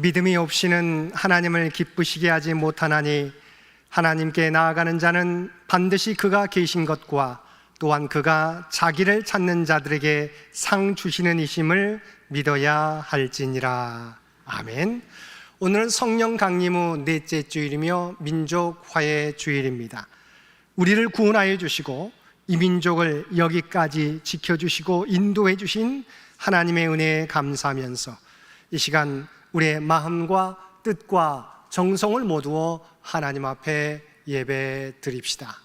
믿음이 없이는 하나님을 기쁘시게 하지 못하나니 하나님께 나아가는 자는 반드시 그가 계신 것과 또한 그가 자기를 찾는 자들에게 상 주시는 이심을 믿어야 할지니라. 아멘. 오늘은 성령 강림 후 넷째 주일이며 민족 화해 주일입니다. 우리를 구원하여 주시고 이 민족을 여기까지 지켜주시고 인도해 주신 하나님의 은혜에 감사하면서 이 시간 우리의 마음과 뜻과 정성을 모두어 하나님 앞에 예배 드립시다.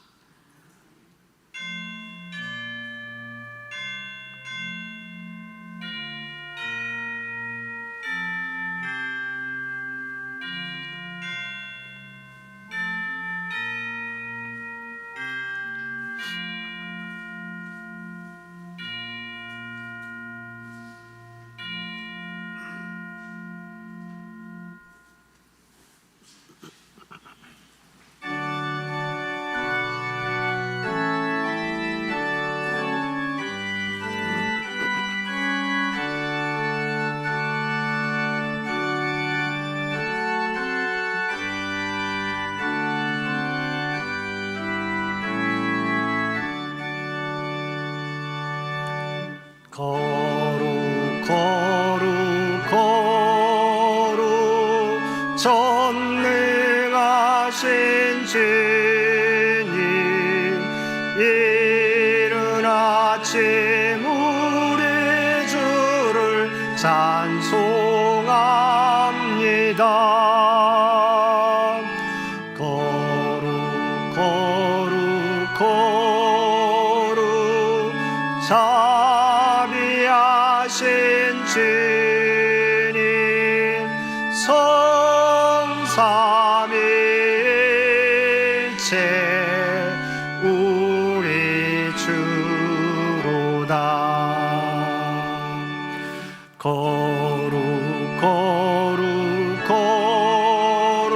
거룩 거룩 거룩 전능하신 주님, 이른 아침 우리 주를 찬송합니다. 거룩 거룩 거룩 자비하신 주님, 성삼위일체 우리 주로다. 거룩 거룩 거룩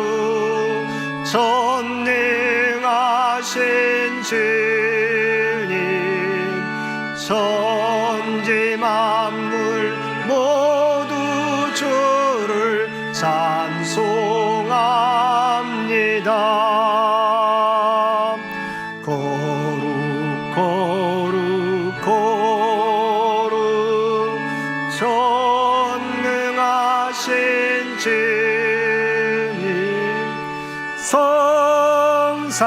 전능하신 주님, 천지 만물 모두 주를 찬송합니다. 거룩 거룩 거룩 전능하신 주님, 성삼위일체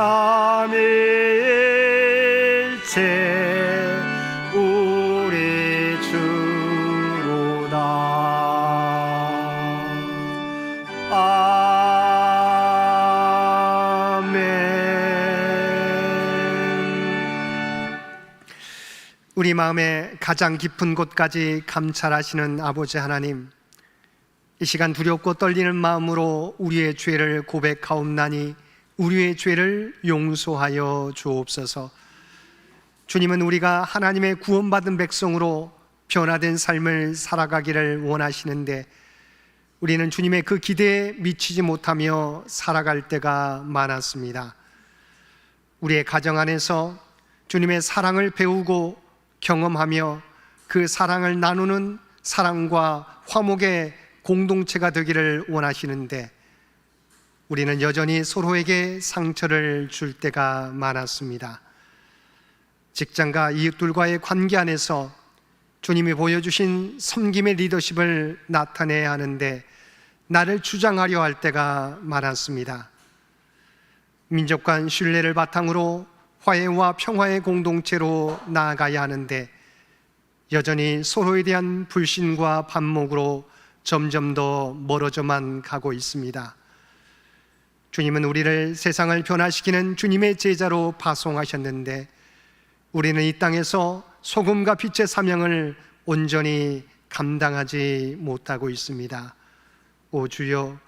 우리 주로다. 아멘. 우리 마음의 가장 깊은 곳까지 감찰하시는 아버지 하나님, 이 시간 두렵고 떨리는 마음으로 우리의 죄를 고백하옵나니 우리의 죄를 용서하여 주옵소서. 주님은 우리가 하나님의 구원받은 백성으로 변화된 삶을 살아가기를 원하시는데 우리는 주님의 그 기대에 미치지 못하며 살아갈 때가 많았습니다. 우리의 가정 안에서 주님의 사랑을 배우고 경험하며 그 사랑을 나누는 사랑과 화목의 공동체가 되기를 원하시는데 우리는 여전히 서로에게 상처를 줄 때가 많았습니다. 직장과 이웃들과의 관계 안에서 주님이 보여주신 섬김의 리더십을 나타내야 하는데 나를 주장하려 할 때가 많았습니다. 민족 간 신뢰를 바탕으로 화해와 평화의 공동체로 나아가야 하는데 여전히 서로에 대한 불신과 반목으로 점점 더 멀어져만 가고 있습니다. 주님은 우리를 세상을 변화시키는 주님의 제자로 파송하셨는데 우리는 이 땅에서 소금과 빛의 사명을 온전히 감당하지 못하고 있습니다. 오 주여,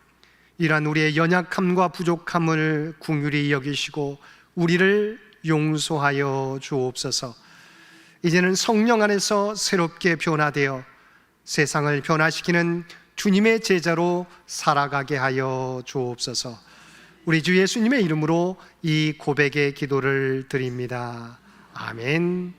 이러한 우리의 연약함과 부족함을 긍휼히 여기시고 우리를 용서하여 주옵소서. 이제는 성령 안에서 새롭게 변화되어 세상을 변화시키는 주님의 제자로 살아가게 하여 주옵소서. 우리 주 예수님의 이름으로 이 고백의 기도를 드립니다. 아멘.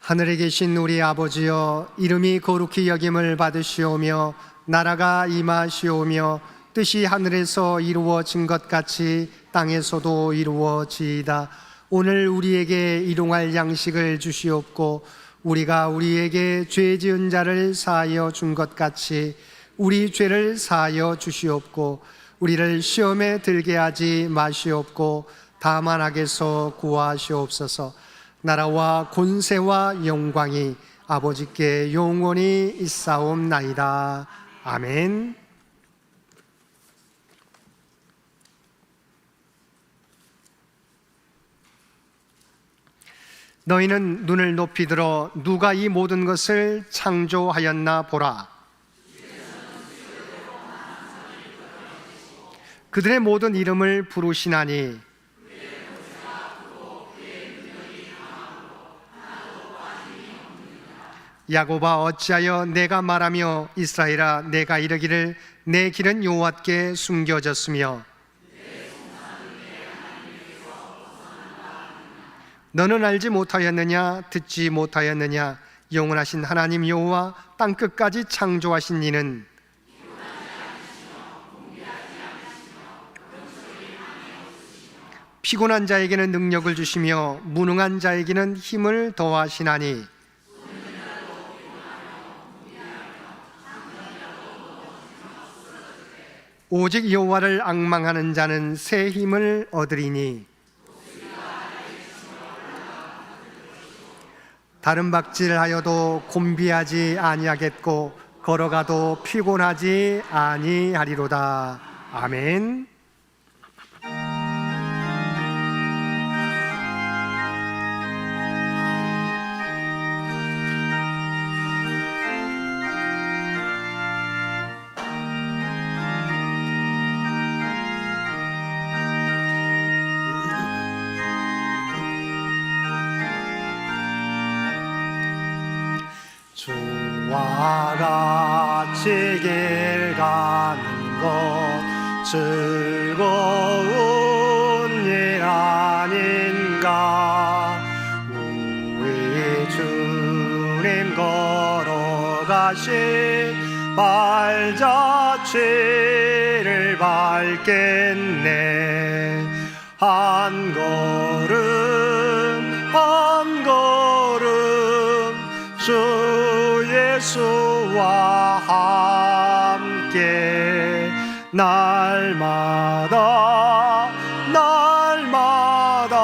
하늘에 계신 우리 아버지여, 이름이 거룩히 여김을 받으시오며 나라가 임하시오며 뜻이 하늘에서 이루어진 것 같이 땅에서도 이루어지이다. 오늘 우리에게 일용할 양식을 주시옵고 우리가 우리에게 죄 지은 자를 사하여 준 것 같이 우리 죄를 사하여 주시옵고 우리를 시험에 들게 하지 마시옵고 다만 악에서 구하시옵소서. 나라와 권세와 영광이 아버지께 영원히 있사옵나이다. 아멘. 너희는 눈을 높이 들어 누가 이 모든 것을 창조하였나 보라. 그들의 모든 이름을 부르시나니 야곱아 어찌하여 내가 말하며 이스라엘아 내가 이르기를 내 길은 여호와께 숨겨졌으며 너는 알지 못하였느냐 듣지 못하였느냐 영원하신 하나님 여호와 땅끝까지 창조하신 이는 피곤한 자에게는 능력을 주시며 무능한 자에게는 힘을 더하시나니 오직 여호와를 앙망하는 자는 새 힘을 얻으리니 다른 박질하여도 곤비하지 아니하겠고 걸어가도 피곤하지 아니하리로다. 아멘. 주와 같이 길 가는 것 즐거운 일 아닌가. 우리 주님 걸어가신 발자취를 밟겠네. 한 걸음 한 걸음 주 예수와 함께 날마다 날마다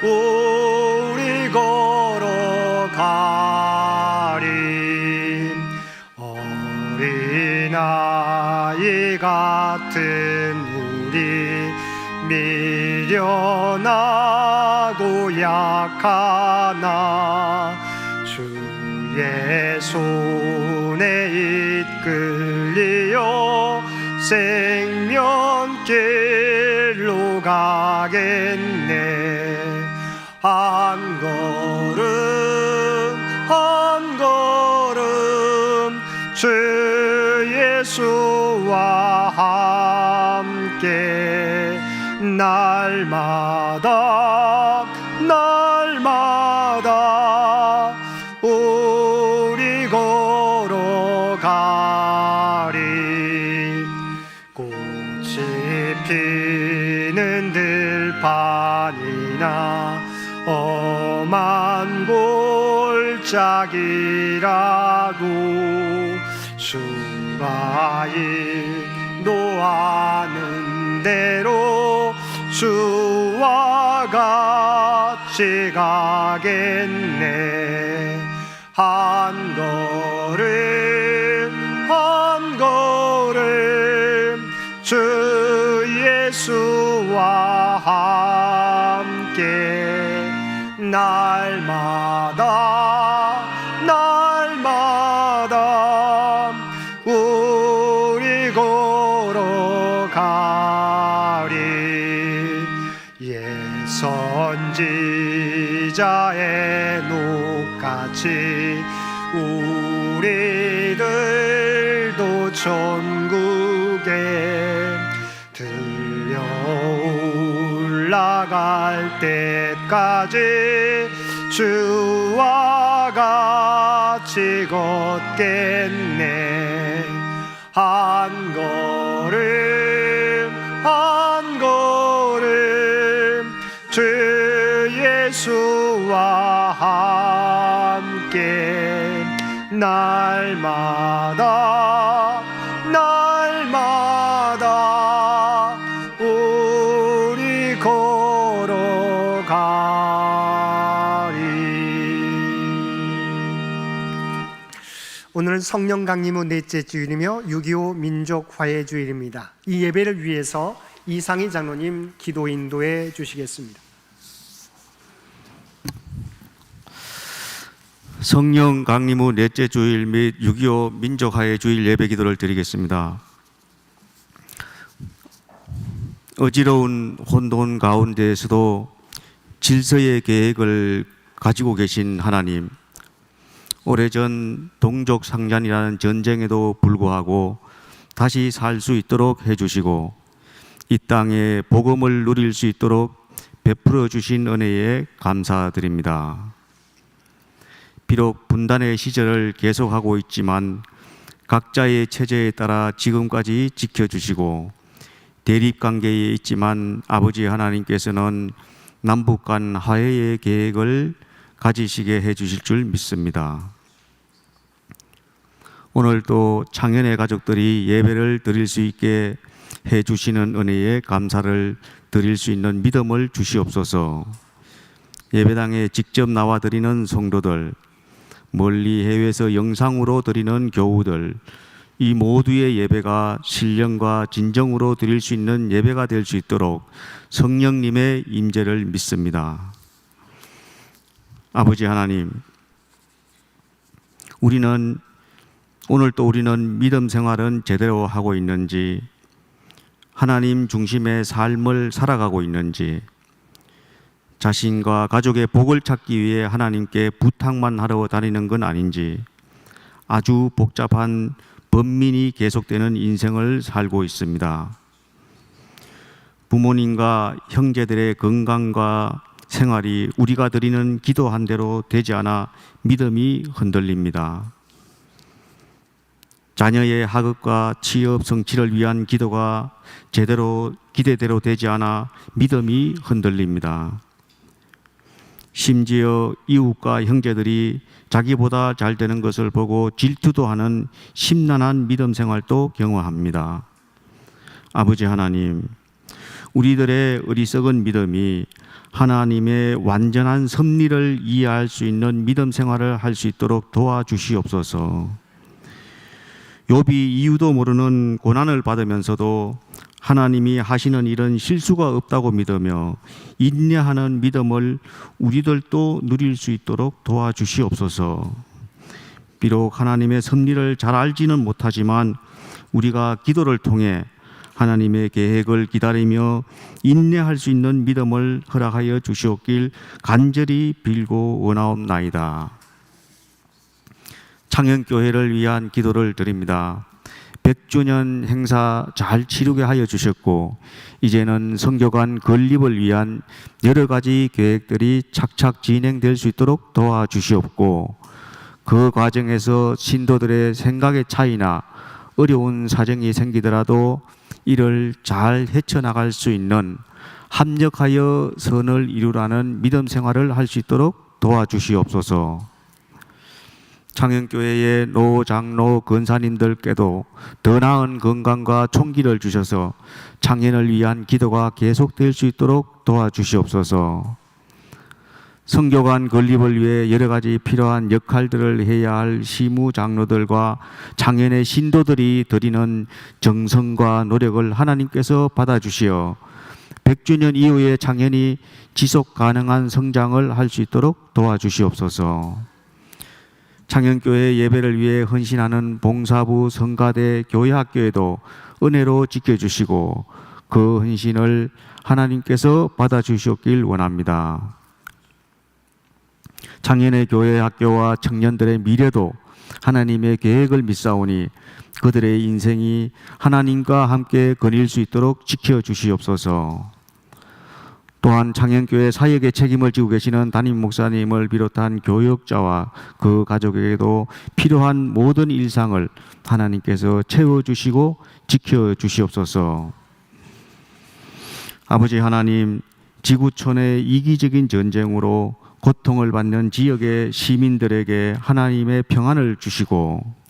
우리 걸어가리. 어린아이 같은 우리 미련하고 약하나 주의 손에 이끌리어 생명길로 가겠네. 한 걸음 한 걸음 주 예수와 함께 날마다 날마다 우리 걸어가리. 꽃이 피는 들판이나 험한 골짜기라도 주가 인도하는 대로 주와 같이 가겠네. 한 걸음 한 걸음 주 예수와 함께 날마다 날마다 우리 걸어가리. 옛 선지자의 녹같이 우리들도 천국에 들려 올라갈 때까지 주와 같이 걷겠네. 한 걸음 한 걸음 주 예수와 함께 날마다 날마다 우리 걸어가리. 오늘은 성령 강림 후 넷째 주일이며 6.25 민족화해주일입니다. 이 예배를 위해서 이상희 장로님 기도 인도해 주시겠습니다. 성령 강림 후 넷째 주일 및 6.25 민족화해주일 예배 기도를 드리겠습니다. 어지러운 혼돈 가운데에서도 질서의 계획을 가지고 계신 하나님, 오래전 동족 상잔이라는 전쟁에도 불구하고 다시 살 수 있도록 해주시고 이 땅에 복음을 누릴 수 있도록 베풀어 주신 은혜에 감사드립니다. 비록 분단의 시절을 계속하고 있지만 각자의 체제에 따라 지금까지 지켜주시고 대립관계에 있지만 아버지 하나님께서는 남북 간 화해의 계획을 가지시게 해주실 줄 믿습니다. 오늘도 창현의 가족들이 예배를 드릴 수 있게 해주시는 은혜에 감사를 드릴 수 있는 믿음을 주시옵소서. 예배당에 직접 나와 드리는 성도들, 멀리 해외에서 영상으로 드리는 교우들, 이 모두의 예배가 신령과 진정으로 드릴 수 있는 예배가 될 수 있도록 성령님의 임재를 믿습니다. 아버지 하나님, 오늘도 우리는 믿음 생활은 제대로 하고 있는지, 하나님 중심의 삶을 살아가고 있는지, 자신과 가족의 복을 찾기 위해 하나님께 부탁만 하러 다니는 건 아닌지, 아주 복잡한 번민이 계속되는 인생을 살고 있습니다. 부모님과 형제들의 건강과 생활이 우리가 드리는 기도한 대로 되지 않아 믿음이 흔들립니다. 자녀의 학업과 취업 성취를 위한 기도가 제대로 기대대로 되지 않아 믿음이 흔들립니다. 심지어 이웃과 형제들이 자기보다 잘 되는 것을 보고 질투도 하는 심란한 믿음 생활도 경험합니다. 아버지 하나님, 우리들의 어리석은 믿음이 하나님의 완전한 섭리를 이해할 수 있는 믿음 생활을 할 수 있도록 도와주시옵소서. 욥이 이유도 모르는 고난을 받으면서도 하나님이 하시는 일은 실수가 없다고 믿으며 인내하는 믿음을 우리들도 누릴 수 있도록 도와주시옵소서. 비록 하나님의 섭리를 잘 알지는 못하지만 우리가 기도를 통해 하나님의 계획을 기다리며 인내할 수 있는 믿음을 허락하여 주시옵길 간절히 빌고 원하옵나이다. 창현교회를 위한 기도를 드립니다. 100주년 행사 잘 치르게 하여 주셨고 이제는 성교관 건립을 위한 여러 가지 계획들이 착착 진행될 수 있도록 도와주시옵고 그 과정에서 신도들의 생각의 차이나 어려운 사정이 생기더라도 이를 잘 헤쳐나갈 수 있는 합력하여 선을 이루라는 믿음 생활을 할 수 있도록 도와주시옵소서. 창현교회의 노 장로 권사님들께도 더 나은 건강과 총기를 주셔서 창현을 위한 기도가 계속될 수 있도록 도와주시옵소서. 성교관 건립을 위해 여러 가지 필요한 역할들을 해야 할 시무 장로들과 창현의 신도들이 드리는 정성과 노력을 하나님께서 받아주시어 100주년 이후에 창현이 지속 가능한 성장을 할 수 있도록 도와주시옵소서. 창현교회 예배를 위해 헌신하는 봉사부, 성가대, 교회학교에도 은혜로 지켜주시고 그 헌신을 하나님께서 받아주셨길 원합니다. 창현의 교회학교와 청년들의 미래도 하나님의 계획을 믿사오니 그들의 인생이 하나님과 함께 거닐 수 있도록 지켜주시옵소서. 또한 창현교회 사역의 책임을 지고 계시는 담임 목사님을 비롯한 교역자와 그 가족에게도 필요한 모든 일상을 하나님께서 채워주시고 지켜주시옵소서. 아버지 하나님, 지구촌의 이기적인 전쟁으로 고통을 받는 지역의 시민들에게 하나님의 평안을 주시고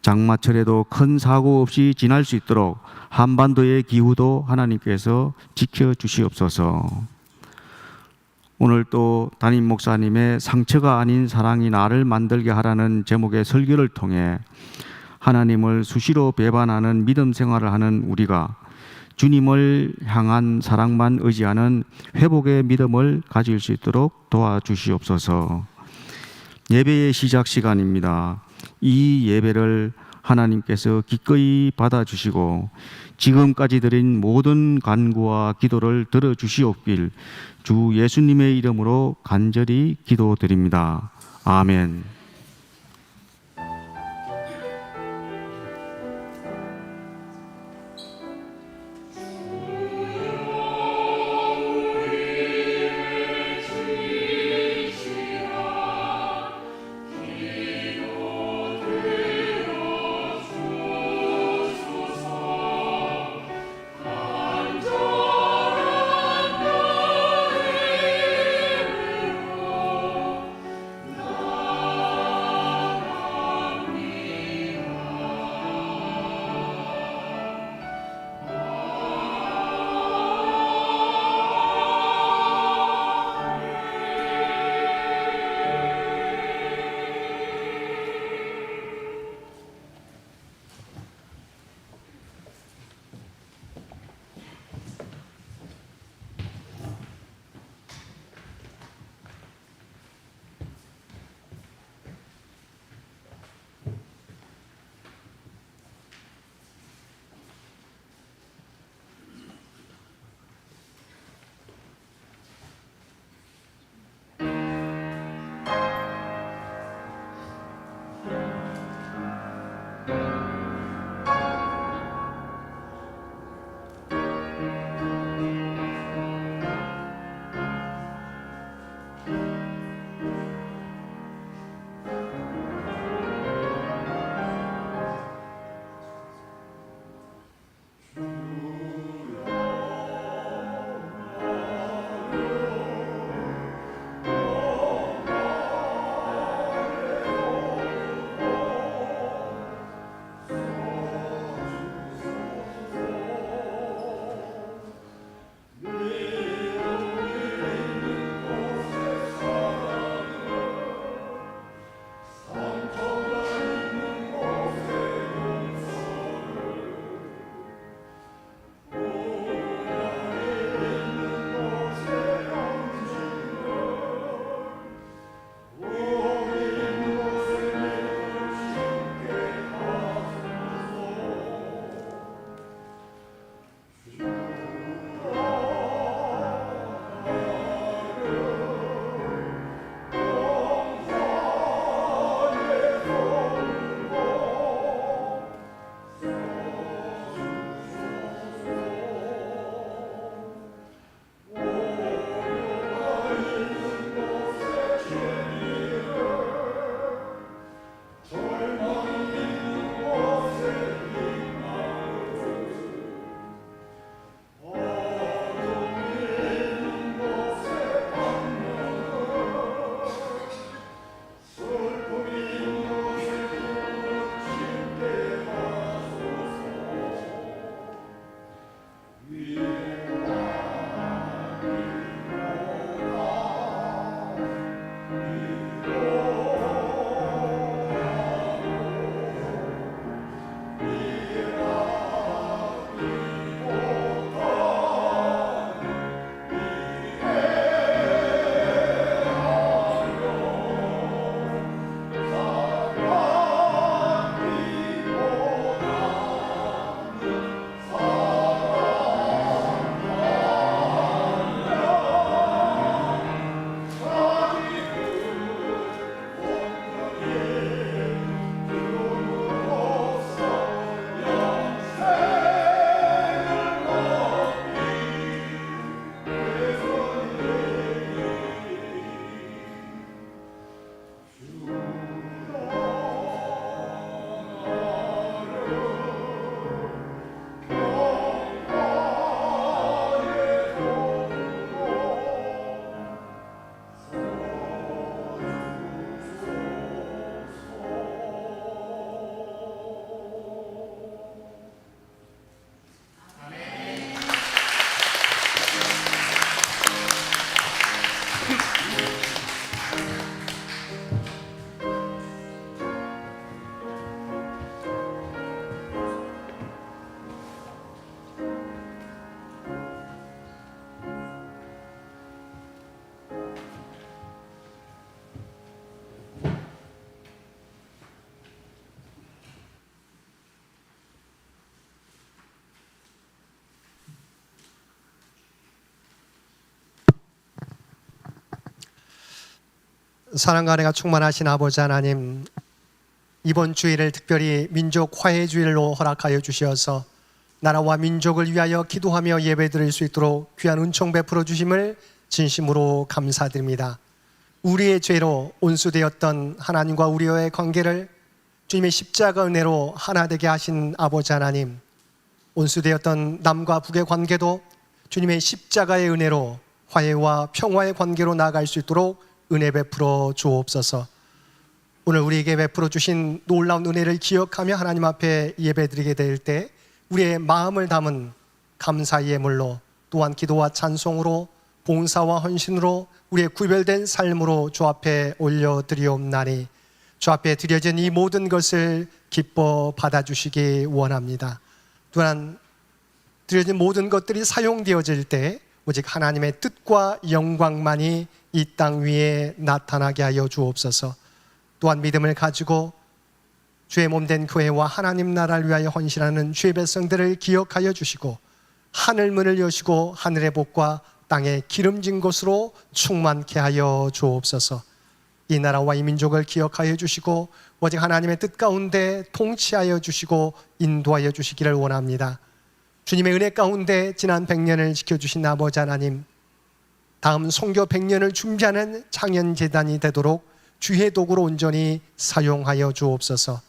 장마철에도 큰 사고 없이 지날 수 있도록 한반도의 기후도 하나님께서 지켜주시옵소서. 오늘 또 담임 목사님의 상처가 아닌 사랑이 나를 만들게 하라는 제목의 설교를 통해 하나님을 수시로 배반하는 믿음 생활을 하는 우리가 주님을 향한 사랑만 의지하는 회복의 믿음을 가질 수 있도록 도와주시옵소서. 예배의 시작 시간입니다. 이 예배를 하나님께서 기꺼이 받아주시고 지금까지 드린 모든 간구와 기도를 들어주시옵길 주 예수님의 이름으로 간절히 기도드립니다. 아멘. 사랑과 은혜가 충만하신 아버지 하나님, 이번 주일을 특별히 민족 화해 주일로 허락하여 주시어서 나라와 민족을 위하여 기도하며 예배드릴 수 있도록 귀한 은총 베풀어 주심을 진심으로 감사드립니다. 우리의 죄로 온수되었던 하나님과 우리와의 관계를 주님의 십자가 은혜로 하나 되게 하신 아버지 하나님, 온수되었던 남과 북의 관계도 주님의 십자가의 은혜로 화해와 평화의 관계로 나아갈 수 있도록 은혜 베풀어 주옵소서. 오늘 우리에게 베풀어 주신 놀라운 은혜를 기억하며 하나님 앞에 예배드리게 될 때 우리의 마음을 담은 감사의 예물로, 또한 기도와 찬송으로, 봉사와 헌신으로, 우리의 구별된 삶으로 주 앞에 올려드리옵나니 주 앞에 드려진 이 모든 것을 기뻐 받아주시기 원합니다. 또한 드려진 모든 것들이 사용되어질 때 오직 하나님의 뜻과 영광만이 이 땅 위에 나타나게 하여 주옵소서. 또한 믿음을 가지고 주의 몸된 교회와 하나님 나라를 위하여 헌신하는 주의 백성들을 기억하여 주시고 하늘 문을 여시고 하늘의 복과 땅의 기름진 곳으로 충만케 하여 주옵소서. 이 나라와 이 민족을 기억하여 주시고 오직 하나님의 뜻 가운데 통치하여 주시고 인도하여 주시기를 원합니다. 주님의 은혜 가운데 지난 100년을 지켜주신 아버지 하나님, 다음 선교 100년을 준비하는 창현재단이 되도록 주의 도구로 온전히 사용하여 주옵소서.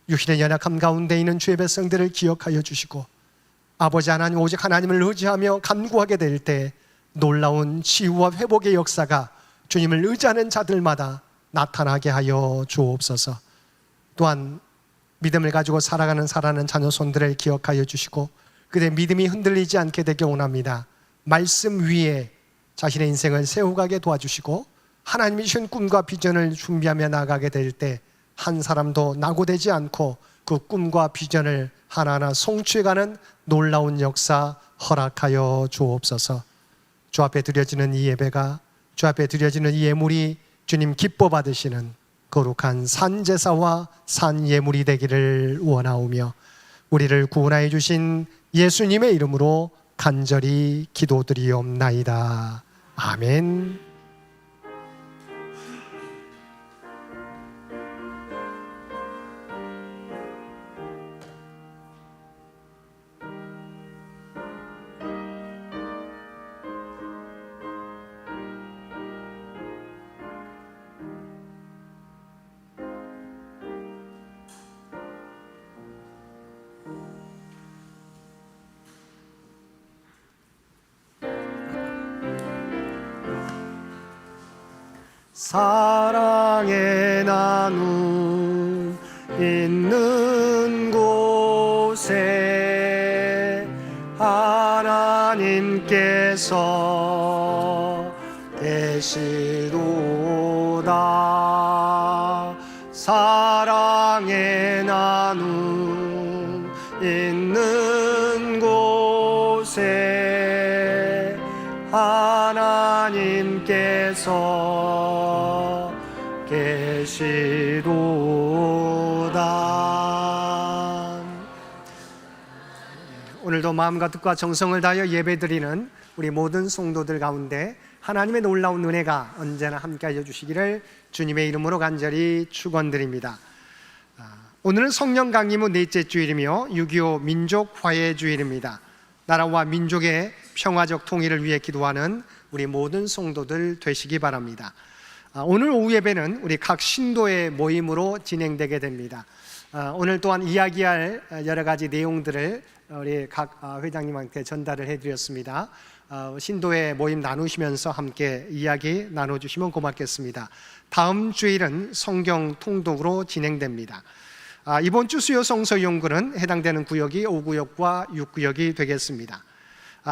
육신의 연약함 가운데 있는 주의 백성들을 기억하여 주시고 아버지 하나님, 오직 하나님을 의지하며 간구하게 될 때 놀라운 치유와 회복의 역사가 주님을 의지하는 자들마다 나타나게 하여 주옵소서. 또한 믿음을 가지고 살아가는 자녀 손들을 기억하여 주시고 그들의 믿음이 흔들리지 않게 되길 원합니다. 말씀 위에 자신의 인생을 세워가게 도와주시고 하나님이 주신 꿈과 비전을 준비하며 나가게 될 때 한 사람도 낙오되지 않고 그 꿈과 비전을 하나하나 성취해가는 놀라운 역사 허락하여 주옵소서. 주 앞에 드려지는 이 예배가, 주 앞에 드려지는 이 예물이 주님 기뻐 받으시는 거룩한 산제사와 산예물이 되기를 원하오며 우리를 구원하여 주신 예수님의 이름으로 간절히 기도드리옵나이다. 아멘. 사랑의 나눔 있는 곳에 하나님께서 계시도다. 사랑의 나눔 있는 곳에 하나님께서 계시도다. 오늘도 마음과 뜻과 정성을 다하여 예배드리는 우리 모든 성도들 가운데 하나님의 놀라운 은혜가 언제나 함께하여 주시기를 주님의 이름으로 간절히 축원드립니다. 오늘은 성령 강림 후 넷째 주일이며 6.25 민족 화해 주일입니다. 나라와 민족의 평화적 통일을 위해 기도하는 우리 모든 성도들 되시기 바랍니다. 오늘 오후 예배는 우리 각 신도의 모임으로 진행되게 됩니다. 오늘 또한 이야기할 여러 가지 내용들을 우리 각 회장님한테 전달을 해드렸습니다. 신도의 모임 나누시면서 함께 이야기 나눠주시면 고맙겠습니다. 다음 주일은 성경 통독으로 진행됩니다. 이번 주 수요 성서 연구는 해당되는 구역이 5구역과 6구역이 되겠습니다.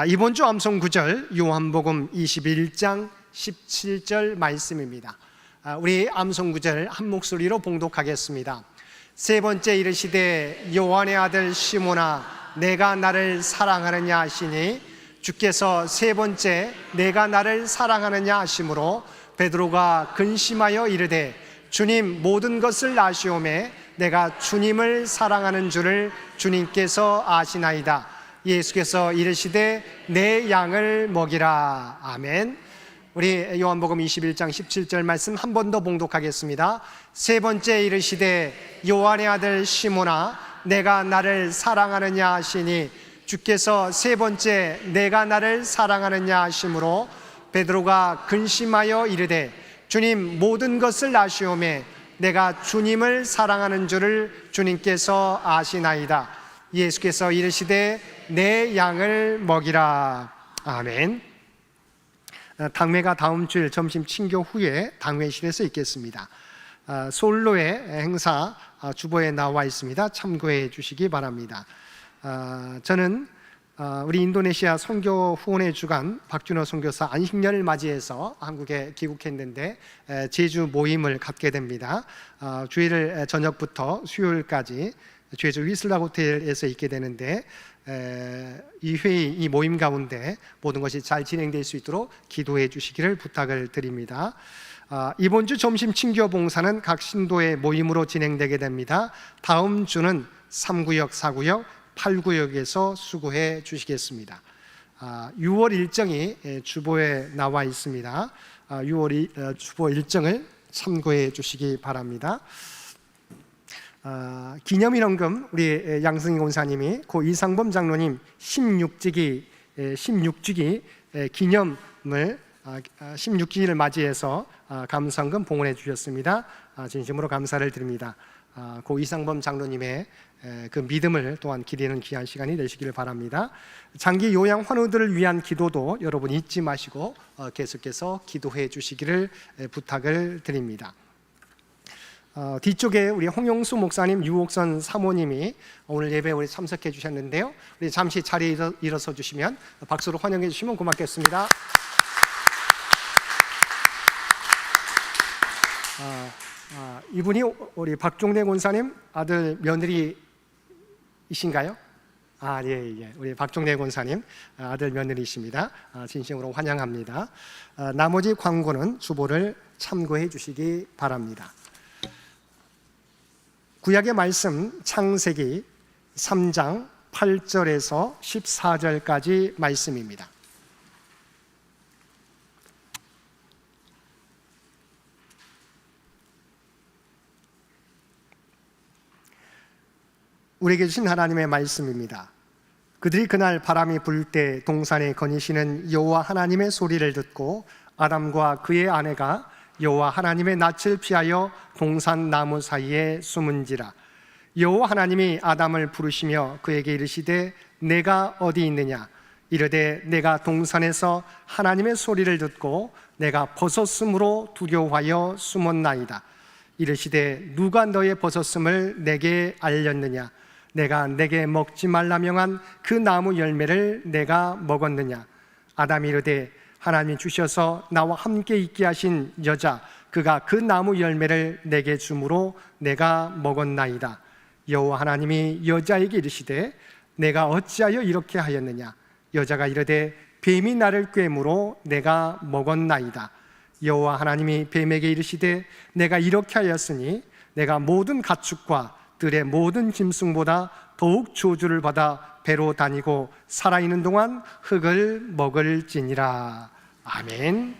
이번 주 암송 구절 요한복음 21장 17절 말씀입니다. 우리 암송 구절 한 목소리로 봉독하겠습니다. 세 번째 이르시되 요한의 아들 시몬아 내가 나를 사랑하느냐 하시니 주께서 세 번째 내가 나를 사랑하느냐 하심으로 베드로가 근심하여 이르되 주님 모든 것을 아시오매 내가 주님을 사랑하는 줄을 주님께서 아시나이다. 예수께서 이르시되 내 양을 먹이라. 아멘. 우리 요한복음 21장 17절 말씀 한 번 더 봉독하겠습니다. 세 번째 이르시되 요한의 아들 시몬아 내가 나를 사랑하느냐 하시니 주께서 세 번째 내가 나를 사랑하느냐 하심으로 베드로가 근심하여 이르되 주님 모든 것을 아시오매 내가 주님을 사랑하는 줄을 주님께서 아시나이다. 예수께서 이르시되 내 양을 먹이라. 아멘. 당회가 다음 주일 점심 친교 후에 당회실에서 있겠습니다. 솔로의 행사 주보에 나와 있습니다. 참고해 주시기 바랍니다. 저는 우리 인도네시아 선교 후원의 주간 박준호 선교사 안식년을 맞이해서 한국에 귀국했는데 제주 모임을 갖게 됩니다. 주일 저녁부터 수요일까지 제주 위슬라 호텔에서 있게 되는데 이 회의, 이 모임 가운데 모든 것이 잘 진행될 수 있도록 기도해 주시기를 부탁을 드립니다. 이번 주 점심 친교 봉사는 각 신도의 모임으로 진행되게 됩니다. 다음 주는 3구역, 4구역, 8구역에서 수고해 주시겠습니다. 6월 일정이 주보에 나와 있습니다. 6월 주보 일정을 참고해 주시기 바랍니다. 기념일원금 우리 양승희 권사님이 고 이상범 장로님 16주기 기념을 16주기를 맞이해서 감사원금 봉헌해 주셨습니다. 진심으로 감사를 드립니다. 고 이상범 장로님의 그 믿음을 또한 기리는 귀한 시간이 되시기를 바랍니다. 장기 요양 환우들을 위한 기도도 여러분 잊지 마시고 계속해서 기도해 주시기를 부탁을 드립니다. 뒤쪽에 우리 홍영수 목사님, 유옥선 사모님이 오늘 예배에 우리 참석해 주셨는데요. 우리 잠시 자리에 일어서 주시면 박수로 환영해 주시면 고맙겠습니다. 이분이 우리 박종래 권사님 아들 며느리이신가요? 예. 우리 박종래 권사님 아들 며느리이십니다. 진심으로 환영합니다. 나머지 광고는 주보를 참고해 주시기 바랍니다. 구약의 말씀 창세기 3장 8절에서 14절까지 말씀입니다. 우리에게 주신 하나님의 말씀입니다. 그들이 그날 바람이 불 때 동산에 거니시는 여호와 하나님의 소리를 듣고 아담과 그의 아내가 여호와 하나님의 낯을 피하여 동산 나무 사이에 숨은지라. 여호와 하나님이 아담을 부르시며 그에게 이르시되 내가 어디 있느냐? 이르되 내가 동산에서 하나님의 소리를 듣고 내가 벗었으므로 두려워하여 숨었나이다. 이르시되 누가 너의 벗었음을 내게 알렸느냐? 내가 내게 먹지 말라 명한 그 나무 열매를 내가 먹었느냐? 아담이 이르되 하나님이 주셔서 나와 함께 있게 하신 여자 그가 그 나무 열매를 내게 주므로 내가 먹었나이다. 여호와 하나님이 여자에게 이르시되 내가 어찌하여 이렇게 하였느냐? 여자가 이르되 뱀이 나를 꿰므로 내가 먹었나이다. 여호와 하나님이 뱀에게 이르시되 내가 이렇게 하였으니 내가 모든 가축과 들의 모든 짐승보다 더욱 저주를 받아 배로 다니고 살아있는 동안 흙을 먹을지니라. 아멘.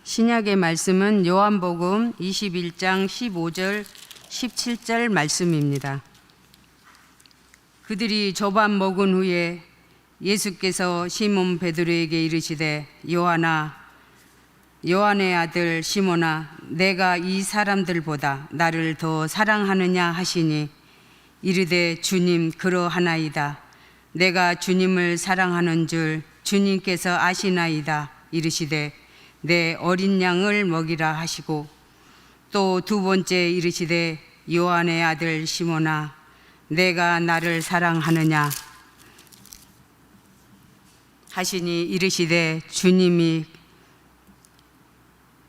신약의 말씀은 요한복음 21장 15절 17절 말씀입니다. 그들이 조반 먹은 후에 예수께서 시몬 베드로에게 이르시되 요한의 아들 시몬아 내가 이 사람들보다 나를 더 사랑하느냐 하시니 이르되 주님 그러하나이다. 내가 주님을 사랑하는 줄 주님께서 아시나이다. 이르시되 내 어린 양을 먹이라 하시고 또 두 번째 이르시되 요한의 아들 시몬아 내가 나를 사랑하느냐 하시니 이르시되 주님이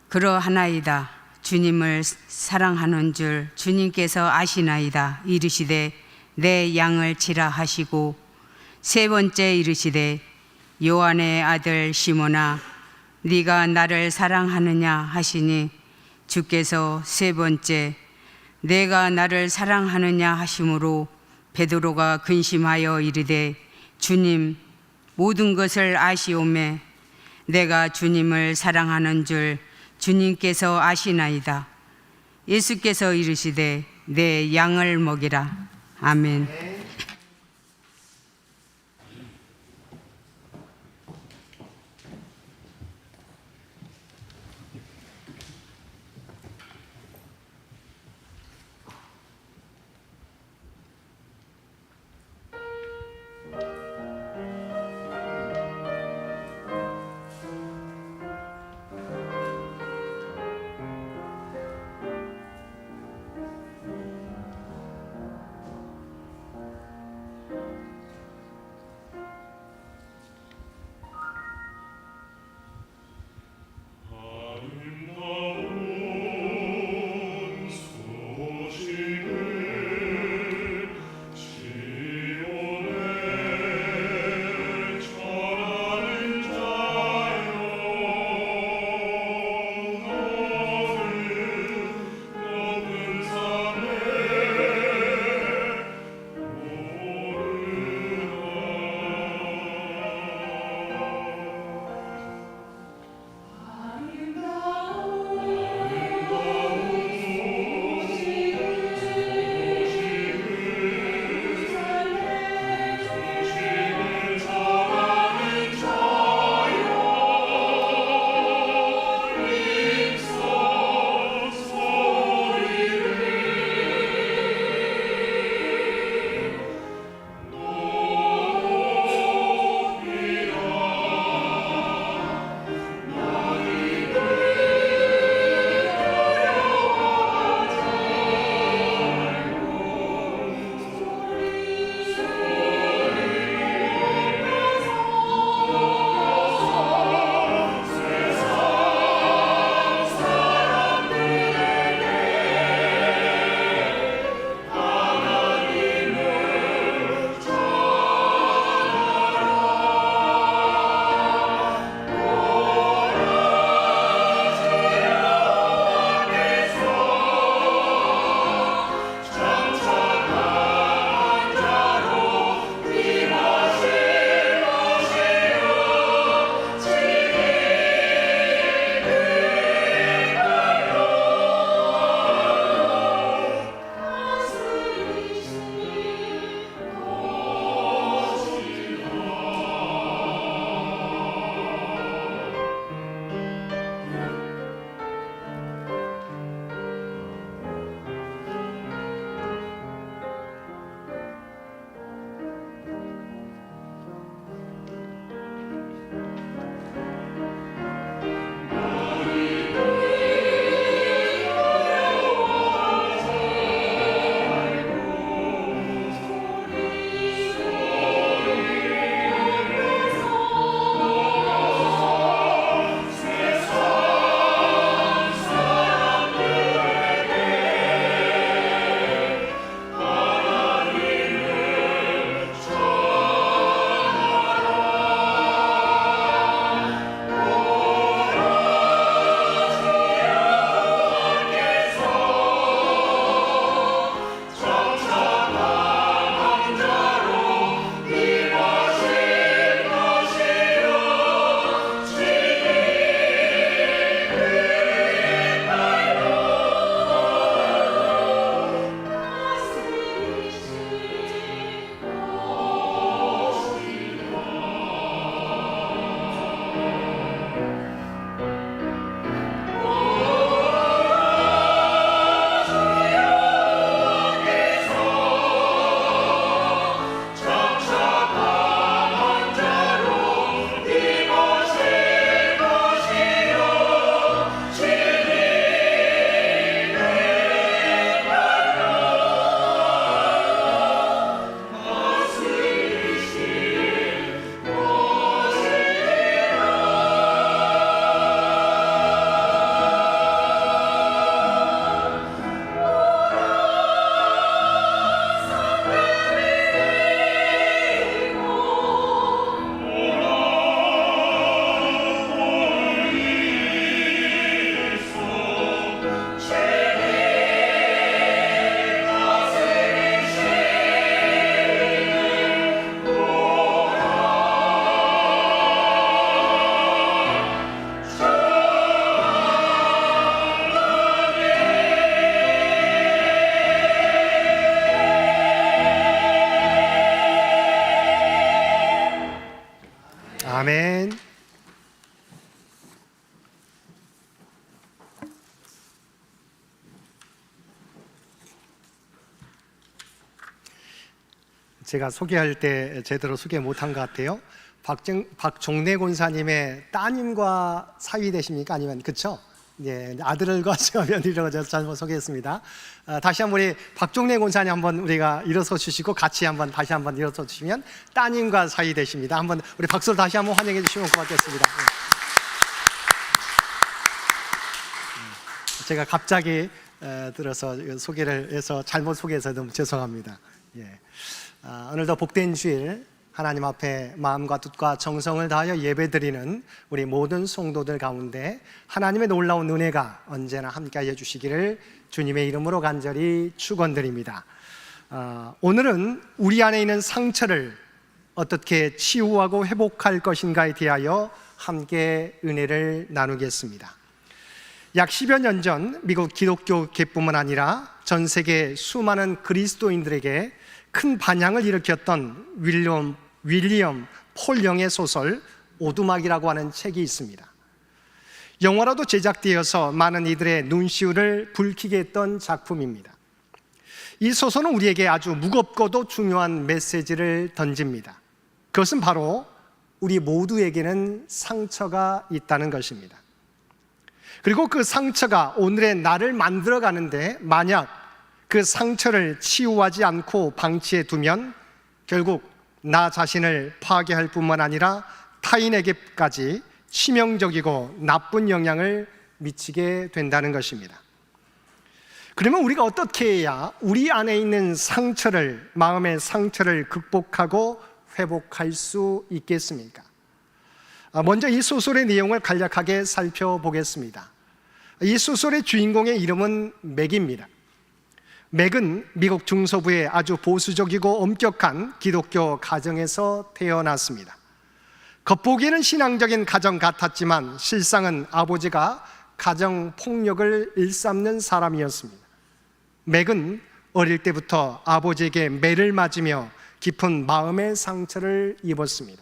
그러하나이다. 주님을 사랑하는 줄 주님께서 아시나이다. 이르시되 내 양을 치라 하시고 세 번째 이르시되 요한의 아들 시몬아 네가 나를 사랑하느냐 하시니 주께서 세 번째 내가 나를 사랑하느냐 하심으로 베드로가 근심하여 이르되 주님 모든 것을 아시오매 내가 주님을 사랑하는 줄 주님께서 아시나이다. 예수께서 이르시되 내 양을 먹이라. 아멘. 제가 소개할 때 제대로 소개 못한 것 같아요. 박종래 권사님의 따님과 사위 되십니까? 아니면 그쵸? 예, 아들과 며느리라고 제가 잘못 소개했습니다. 다시 한번 우리 박종래 권사님 한번 우리가 일어서 주시고 같이 한번 다시 한번 일어서 주시면 따님과 사위 되십니다. 한번 우리 박수로 다시 한번 환영해 주시면 고맙겠습니다. 제가 갑자기 들어서 소개를 해서 잘못 소개해서 너무 죄송합니다. 예. 오늘도 복된 주일 하나님 앞에 마음과 뜻과 정성을 다하여 예배드리는 우리 모든 성도들 가운데 하나님의 놀라운 은혜가 언제나 함께하여 주시기를 주님의 이름으로 간절히 축원드립니다. 오늘은 우리 안에 있는 상처를 어떻게 치유하고 회복할 것인가에 대하여 함께 은혜를 나누겠습니다. 약 10여 년 전 미국 기독교계뿐만 아니라 전 세계 수많은 그리스도인들에게 큰 반향을 일으켰던 윌리엄 폴 영의 소설 오두막이라고 하는 책이 있습니다. 영화로도 제작되어서 많은 이들의 눈시울을 붉히게 했던 작품입니다. 이 소설은 우리에게 아주 무겁고도 중요한 메시지를 던집니다. 그것은 바로 우리 모두에게는 상처가 있다는 것입니다. 그리고 그 상처가 오늘의 나를 만들어가는데 만약 그 상처를 치유하지 않고 방치해 두면 결국 나 자신을 파괴할 뿐만 아니라 타인에게까지 치명적이고 나쁜 영향을 미치게 된다는 것입니다. 그러면 우리가 어떻게 해야 우리 안에 있는 상처를, 마음의 상처를 극복하고 회복할 수 있겠습니까? 먼저 이 소설의 내용을 간략하게 살펴보겠습니다. 이 소설의 주인공의 이름은 맥입니다. 맥은 미국 중서부의 아주 보수적이고 엄격한 기독교 가정에서 태어났습니다. 겉보기에는 신앙적인 가정 같았지만 실상은 아버지가 가정 폭력을 일삼는 사람이었습니다. 맥은 어릴 때부터 아버지에게 매를 맞으며 깊은 마음의 상처를 입었습니다.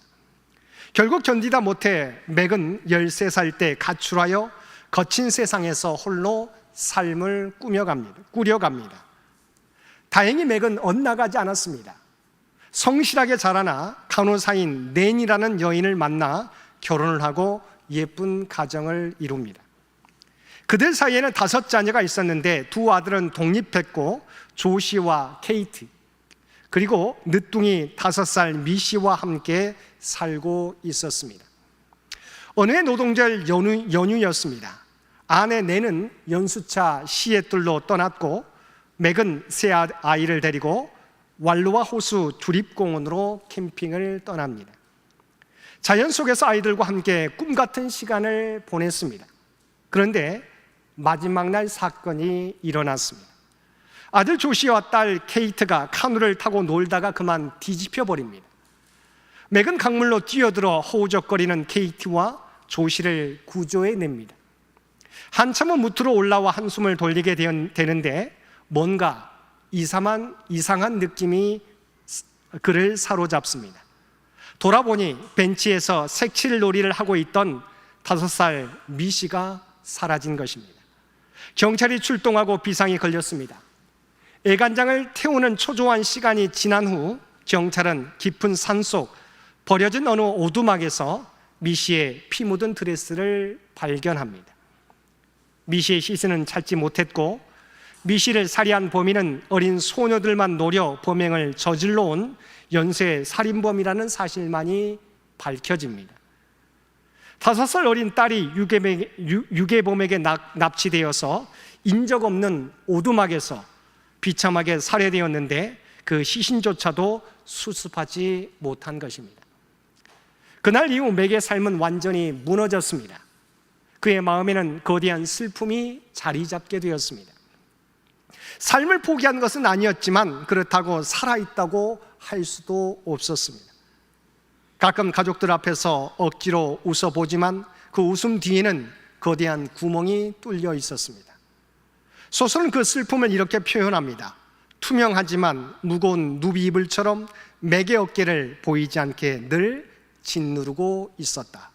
결국 견디다 못해 맥은 13살 때 가출하여 거친 세상에서 홀로 삶을 꾸려갑니다. 다행히 맥은 엇나가지 않았습니다. 성실하게 자라나 간호사인 낸이라는 여인을 만나 결혼을 하고 예쁜 가정을 이룹니다. 그들 사이에는 5자녀가 있었는데 2 아들은 독립했고 조시와 케이트, 그리고 늦둥이 5살 미시와 함께 살고 있었습니다. 어느 해 노동절 연휴였습니다. 아내 낸은 연수차 시애틀로 떠났고 맥은 새 아이를 데리고 완로와 호수 주립공원으로 캠핑을 떠납니다. 자연 속에서 아이들과 함께 꿈같은 시간을 보냈습니다. 그런데 마지막 날 사건이 일어났습니다. 아들 조시와 딸 케이트가 카누를 타고 놀다가 그만 뒤집혀 버립니다. 맥은 강물로 뛰어들어 허우적거리는 케이트와 조시를 구조해냅니다. 한참은 무트로 올라와 한숨을 돌리게 되는데 뭔가 이상한 느낌이 그를 사로잡습니다. 돌아보니 벤치에서 색칠놀이를 하고 있던 5살 미시가 사라진 것입니다. 경찰이 출동하고 비상이 걸렸습니다. 애간장을 태우는 초조한 시간이 지난 후 경찰은 깊은 산속 버려진 어느 오두막에서 미시의 피 묻은 드레스를 발견합니다. 미시의 시신은 찾지 못했고 미시를 살해한 범인은 어린 소녀들만 노려 범행을 저질러 온 연쇄 살인범이라는 사실만이 밝혀집니다. 5살 어린 딸이 유괴범에게 납치되어서 인적 없는 오두막에서 비참하게 살해되었는데 그 시신조차도 수습하지 못한 것입니다. 그날 이후 맥의 삶은 완전히 무너졌습니다. 그의 마음에는 거대한 슬픔이 자리 잡게 되었습니다. 삶을 포기한 것은 아니었지만 그렇다고 살아있다고 할 수도 없었습니다. 가끔 가족들 앞에서 억지로 웃어보지만 그 웃음 뒤에는 거대한 구멍이 뚫려 있었습니다. 소설은 그 슬픔을 이렇게 표현합니다. 투명하지만 무거운 누비 이불처럼 맥의 어깨를 보이지 않게 늘 짓누르고 있었다.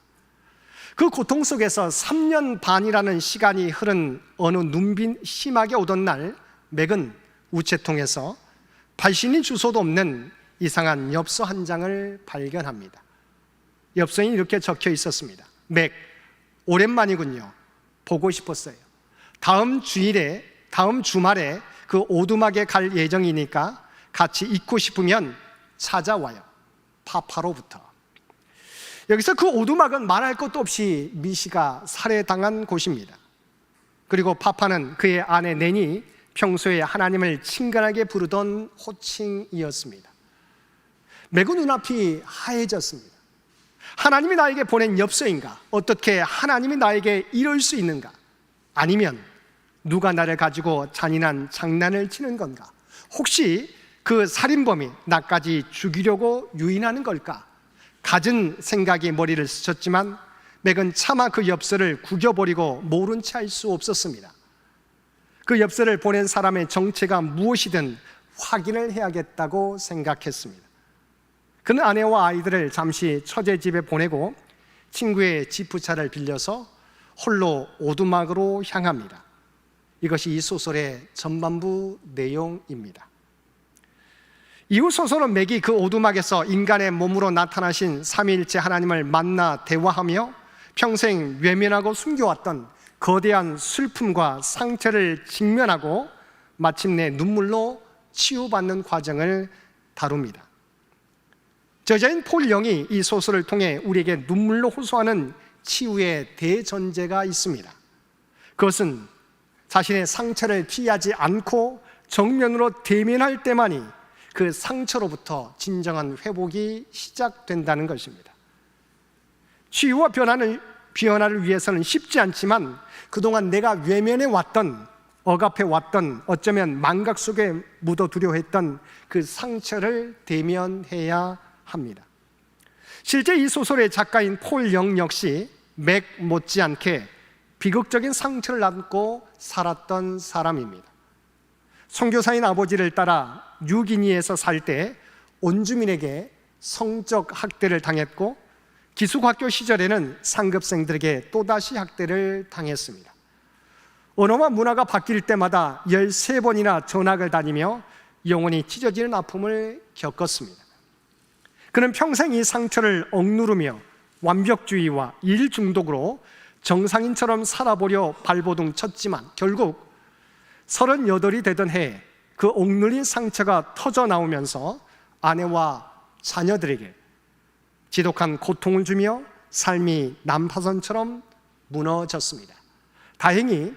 그 고통 속에서 3년 반이라는 시간이 흐른 어느 눈비 심하게 오던 날 맥은 우체통에서 발신인 주소도 없는 이상한 엽서 한 장을 발견합니다. 엽서에 이렇게 적혀 있었습니다. 맥, 오랜만이군요. 보고 싶었어요. 다음 주말에 그 오두막에 갈 예정이니까 같이 있고 싶으면 찾아와요. 파파로부터. 여기서 그 오두막은 말할 것도 없이 미시가 살해당한 곳입니다. 그리고 파파는 그의 아내 낸이 평소에 하나님을 친근하게 부르던 호칭이었습니다. 맥의 눈앞이 하얘졌습니다. 하나님이 나에게 보낸 엽서인가? 어떻게 하나님이 나에게 이럴 수 있는가? 아니면 누가 나를 가지고 잔인한 장난을 치는 건가? 혹시 그 살인범이 나까지 죽이려고 유인하는 걸까? 갖은 생각이 머리를 스쳤지만 맥은 차마 그 엽서를 구겨버리고 모른 채 할 수 없었습니다. 그 엽서를 보낸 사람의 정체가 무엇이든 확인을 해야겠다고 생각했습니다. 그는 아내와 아이들을 잠시 처제 집에 보내고 친구의 지프차를 빌려서 홀로 오두막으로 향합니다. 이것이 이 소설의 전반부 내용입니다. 이후 소설은 맥이 그 오두막에서 인간의 몸으로 나타나신 삼위일체 하나님을 만나 대화하며 평생 외면하고 숨겨왔던 거대한 슬픔과 상처를 직면하고 마침내 눈물로 치유받는 과정을 다룹니다. 저자인 폴 영이 이 소설을 통해 우리에게 눈물로 호소하는 치유의 대전제가 있습니다. 그것은 자신의 상처를 피하지 않고 정면으로 대면할 때만이 그 상처로부터 진정한 회복이 시작된다는 것입니다. 치유와 변화를 위해서는 쉽지 않지만 그동안 내가 외면해 왔던, 억압해 왔던, 어쩌면 망각 속에 묻어두려 했던 그 상처를 대면해야 합니다. 실제 이 소설의 작가인 폴 영 역시 맥 못지않게 비극적인 상처를 안고 살았던 사람입니다. 선교사인 아버지를 따라 뉴기니에서 살 때 온주민에게 성적 학대를 당했고 기숙학교 시절에는 상급생들에게 또다시 학대를 당했습니다. 언어와 문화가 바뀔 때마다 13번이나 전학을 다니며 영혼이 찢어지는 아픔을 겪었습니다. 그는 평생 이 상처를 억누르며 완벽주의와 일 중독으로 정상인처럼 살아보려 발버둥 쳤지만 결국 38이 되던 해에 그 억눌린 상처가 터져 나오면서 아내와 자녀들에게 지독한 고통을 주며 삶이 난파선처럼 무너졌습니다. 다행히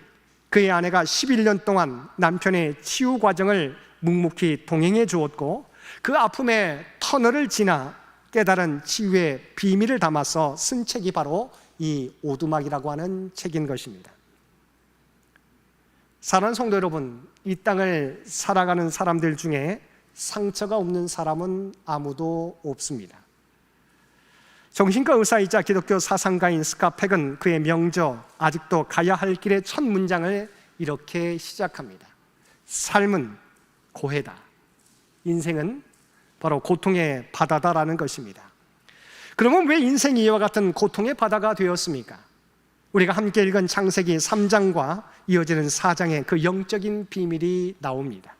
그의 아내가 11년 동안 남편의 치유 과정을 묵묵히 동행해 주었고 그 아픔의 터널을 지나 깨달은 치유의 비밀을 담아서 쓴 책이 바로 이 오두막이라고 하는 책인 것입니다. 사랑하는 성도 여러분, 이 땅을 살아가는 사람들 중에 상처가 없는 사람은 아무도 없습니다. 정신과 의사이자 기독교 사상가인 스카펙은 그의 명저 아직도 가야 할 길의 첫 문장을 이렇게 시작합니다. 삶은 고해다. 인생은 바로 고통의 바다다라는 것입니다. 그러면 왜 인생이 이와 같은 고통의 바다가 되었습니까? 우리가 함께 읽은 창세기 3장과 이어지는 4장의 그 영적인 비밀이 나옵니다.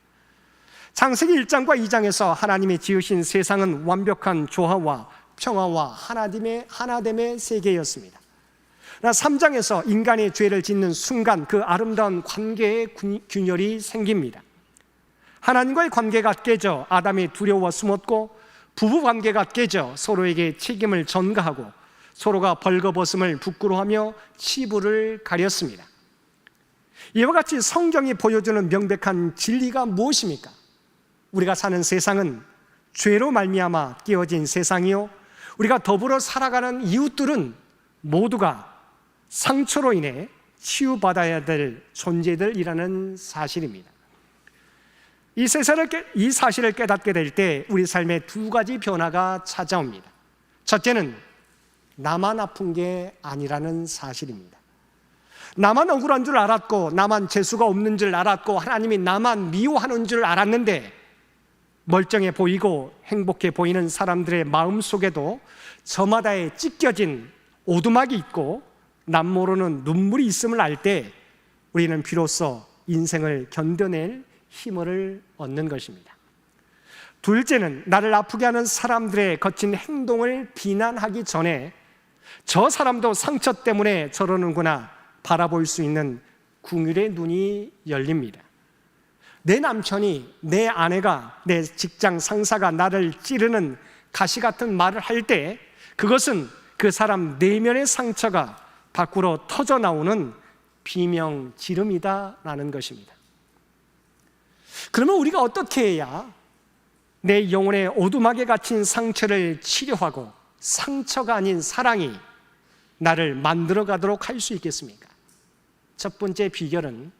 창세기 1장과 2장에서 하나님이 지으신 세상은 완벽한 조화와 평화와 하나됨의 세계였습니다. 3장에서 인간이 죄를 짓는 순간 그 아름다운 관계의 균열이 생깁니다. 하나님과의 관계가 깨져 아담이 두려워 숨었고 부부 관계가 깨져 서로에게 책임을 전가하고 서로가 벌거벗음을 부끄러워하며 치부를 가렸습니다. 이와 같이 성경이 보여주는 명백한 진리가 무엇입니까? 우리가 사는 세상은 죄로 말미암아 깨어진 세상이요, 우리가 더불어 살아가는 이웃들은 모두가 상처로 인해 치유받아야 될 존재들이라는 사실입니다. 이 사실을 깨닫게 될 때 우리 삶에 두 가지 변화가 찾아옵니다. 첫째는 나만 아픈 게 아니라는 사실입니다. 나만 억울한 줄 알았고 나만 재수가 없는 줄 알았고 하나님이 나만 미워하는 줄 알았는데 멀쩡해 보이고 행복해 보이는 사람들의 마음 속에도 저마다의 찢겨진 오두막이 있고 남모르는 눈물이 있음을 알 때 우리는 비로소 인생을 견뎌낼 힘을 얻는 것입니다. 둘째는 나를 아프게 하는 사람들의 거친 행동을 비난하기 전에 저 사람도 상처 때문에 저러는구나 바라볼 수 있는 긍휼의 눈이 열립니다. 내 남편이, 내 아내가, 내 직장 상사가 나를 찌르는 가시 같은 말을 할 때 그것은 그 사람 내면의 상처가 밖으로 터져 나오는 비명 지름이다라는 것입니다. 그러면 우리가 어떻게 해야 내 영혼의 오두막에 갇힌 상처를 치료하고 상처가 아닌 사랑이 나를 만들어 가도록 할 수 있겠습니까? 첫 번째 비결은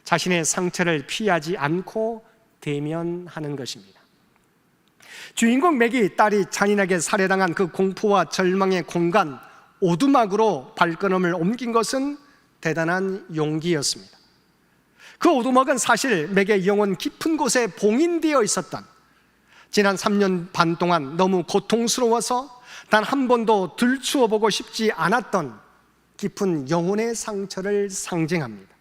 자신의 상처를 피하지 않고 대면하는 것입니다. 주인공 맥이 딸이 잔인하게 살해당한 그 공포와 절망의 공간, 오두막으로 발걸음을 옮긴 것은 대단한 용기였습니다. 그 오두막은 사실 맥의 영혼 깊은 곳에 봉인되어 있었던, 지난 3년 반 동안 너무 고통스러워서 단 한 번도 들추어 보고 싶지 않았던 깊은 영혼의 상처를 상징합니다.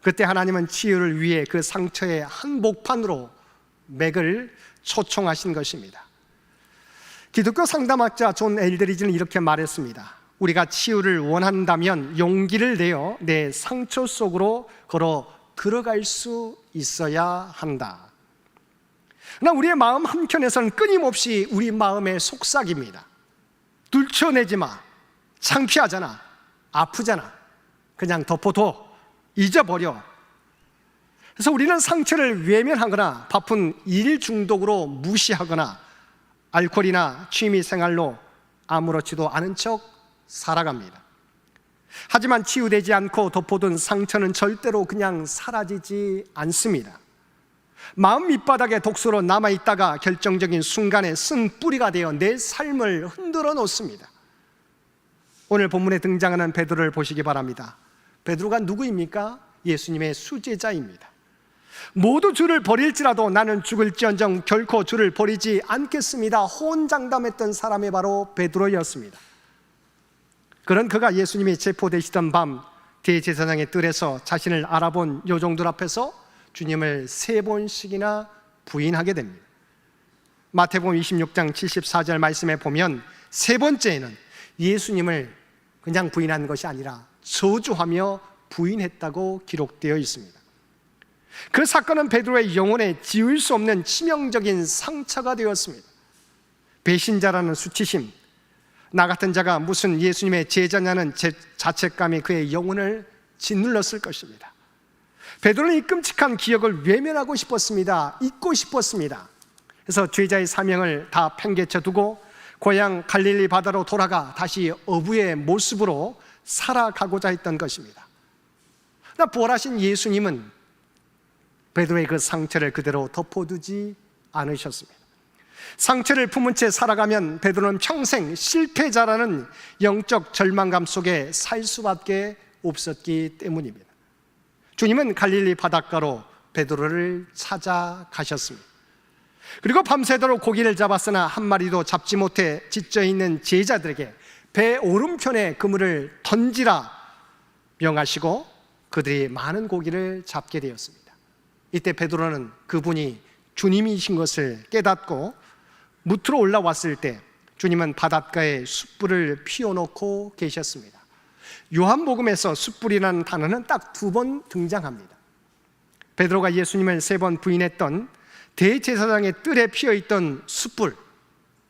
그때 하나님은 치유를 위해 그 상처의 한복판으로 맥을 초청하신 것입니다. 기독교 상담학자 존 엘드리지는 이렇게 말했습니다. 우리가 치유를 원한다면 용기를 내어 내 상처 속으로 걸어 들어갈 수 있어야 한다. 그러나 우리의 마음 한켠에서는 끊임없이 우리 마음의 속삭입니다. 들춰내지 마, 창피하잖아, 아프잖아, 그냥 덮어둬, 잊어버려. 그래서 우리는 상처를 외면하거나 바쁜 일 중독으로 무시하거나 알코올이나 취미 생활로 아무렇지도 않은 척 살아갑니다. 하지만 치유되지 않고 덮어둔 상처는 절대로 그냥 사라지지 않습니다. 마음 밑바닥에 독소로 남아있다가 결정적인 순간에 쓴 뿌리가 되어 내 삶을 흔들어 놓습니다. 오늘 본문에 등장하는 베드로를 보시기 바랍니다. 베드로가 누구입니까? 예수님의 수제자입니다. 모두 주를 버릴지라도 나는 죽을지언정 결코 주를 버리지 않겠습니다. 호언장담했던 사람이 바로 베드로였습니다. 그런 그가 예수님이 체포되시던 밤 대제사장의 뜰에서 자신을 알아본 요정들 앞에서 주님을 3번씩이나 부인하게 됩니다. 마태복음 26장 74절 말씀에 보면 세 번째에는 예수님을 그냥 부인한 것이 아니라 저주하며 부인했다고 기록되어 있습니다. 그 사건은 베드로의 영혼에 지울 수 없는 치명적인 상처가 되었습니다. 배신자라는 수치심, 나 같은 자가 무슨 예수님의 제자냐는 자책감이 그의 영혼을 짓눌렀을 것입니다. 베드로는 이 끔찍한 기억을 외면하고 싶었습니다. 잊고 싶었습니다. 그래서 죄자의 사명을 다 팽개쳐 두고 고향 갈릴리 바다로 돌아가 다시 어부의 모습으로 살아가고자 했던 것입니다. 그러나 부활하신 예수님은 베드로의 그 상처를 그대로 덮어두지 않으셨습니다. 상처를 품은 채 살아가면 베드로는 평생 실패자라는 영적 절망감 속에 살 수밖에 없었기 때문입니다. 주님은 갈릴리 바닷가로 베드로를 찾아가셨습니다. 그리고 밤새도록 고기를 잡았으나 한 마리도 잡지 못해 지쳐있는 제자들에게 배 오른편에 그물을 던지라 명하시고 그들이 많은 고기를 잡게 되었습니다. 이때 베드로는 그분이 주님이신 것을 깨닫고 무트로 올라왔을 때 주님은 바닷가에 숯불을 피워놓고 계셨습니다. 요한복음에서 숯불이라는 단어는 딱 2번 등장합니다. 베드로가 예수님을 3번 부인했던 대제사장의 뜰에 피어있던 숯불,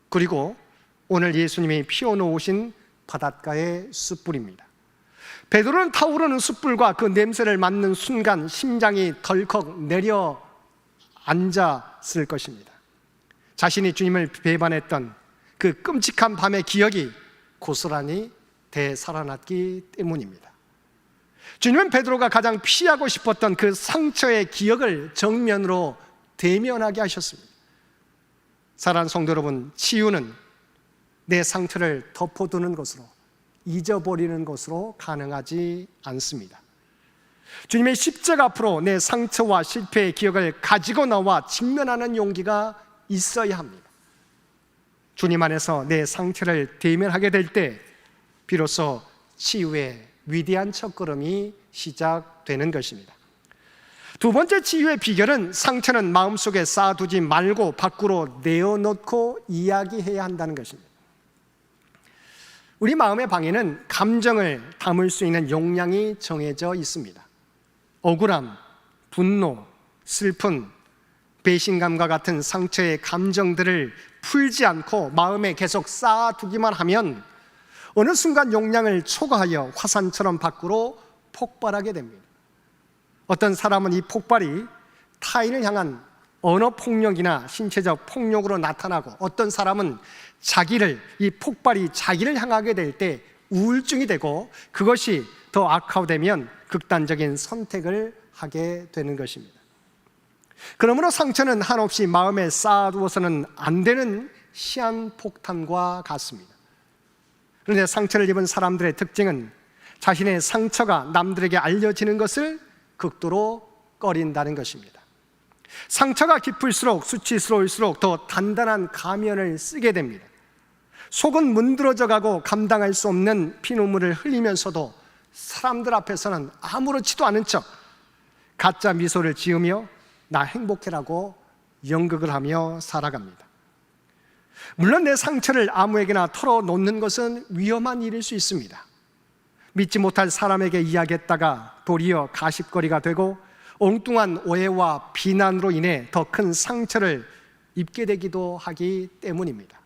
그리고 오늘 예수님이 피워놓으신 바닷가의 숯불입니다. 베드로는 타오르는 숯불과 그 냄새를 맡는 순간 심장이 덜컥 내려앉았을 것입니다. 자신이 주님을 배반했던 그 끔찍한 밤의 기억이 고스란히 되살아났기 때문입니다. 주님은 베드로가 가장 피하고 싶었던 그 상처의 기억을 정면으로 대면하게 하셨습니다. 사랑하는 성도 여러분, 치유는 내 상처를 덮어두는 것으로, 잊어버리는 것으로 가능하지 않습니다. 주님의 십자가 앞으로 내 상처와 실패의 기억을 가지고 나와 직면하는 용기가 있어야 합니다. 주님 안에서 내 상처를 대면하게 될 때 비로소 치유의 위대한 첫걸음이 시작되는 것입니다. 두 번째 치유의 비결은 상처는 마음속에 쌓아두지 말고 밖으로 내어놓고 이야기해야 한다는 것입니다. 우리 마음의 방에는 감정을 담을 수 있는 용량이 정해져 있습니다. 억울함, 분노, 슬픔, 배신감과 같은 상처의 감정들을 풀지 않고 마음에 계속 쌓아두기만 하면 어느 순간 용량을 초과하여 화산처럼 밖으로 폭발하게 됩니다. 어떤 사람은 이 폭발이 타인을 향한 언어 폭력이나 신체적 폭력으로 나타나고, 어떤 사람은 이 폭발이 자기를 향하게 될 때 우울증이 되고, 그것이 더 악화되면 극단적인 선택을 하게 되는 것입니다. 그러므로 상처는 한없이 마음에 쌓아두어서는 안 되는 시한폭탄과 같습니다. 그런데 상처를 입은 사람들의 특징은 자신의 상처가 남들에게 알려지는 것을 극도로 꺼린다는 것입니다. 상처가 깊을수록, 수치스러울수록 더 단단한 가면을 쓰게 됩니다. 속은 문드러져 가고 감당할 수 없는 피눈물을 흘리면서도 사람들 앞에서는 아무렇지도 않은 척 가짜 미소를 지으며 나 행복해라고 연극을 하며 살아갑니다. 물론 내 상처를 아무에게나 털어놓는 것은 위험한 일일 수 있습니다. 믿지 못할 사람에게 이야기했다가 도리어 가십거리가 되고 엉뚱한 오해와 비난으로 인해 더 큰 상처를 입게 되기도 하기 때문입니다.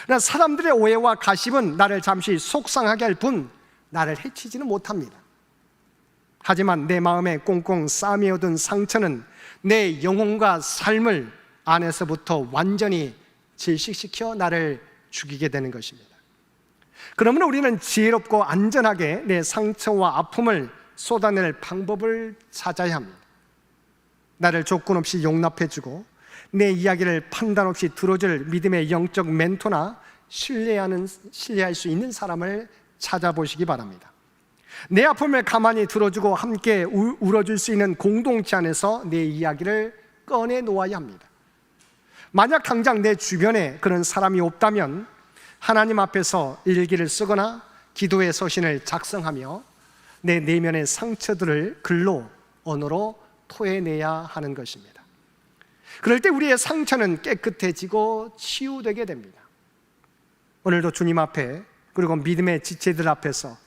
그러나 사람들의 오해와 가십은 나를 잠시 속상하게 할 뿐 나를 해치지는 못합니다. 하지만 내 마음에 꽁꽁 싸매어둔 상처는 내 영혼과 삶을 안에서부터 완전히 질식시켜 나를 죽이게 되는 것입니다. 그러므로 우리는 지혜롭고 안전하게 내 상처와 아픔을 쏟아낼 방법을 찾아야 합니다. 나를 조건 없이 용납해주고 내 이야기를 판단 없이 들어줄 믿음의 영적 멘토나 신뢰할 수 있는 사람을 찾아보시기 바랍니다. 내 아픔을 가만히 들어주고 함께 울어줄 수 있는 공동체 안에서 내 이야기를 꺼내 놓아야 합니다. 만약 당장 내 주변에 그런 사람이 없다면 하나님 앞에서 일기를 쓰거나 기도의 서신을 작성하며 내 내면의 상처들을 글로, 언어로 토해내야 하는 것입니다. 그럴 때 우리의 상처는 깨끗해지고 치유되게 됩니다. 오늘도 주님 앞에, 그리고 믿음의 지체들 앞에서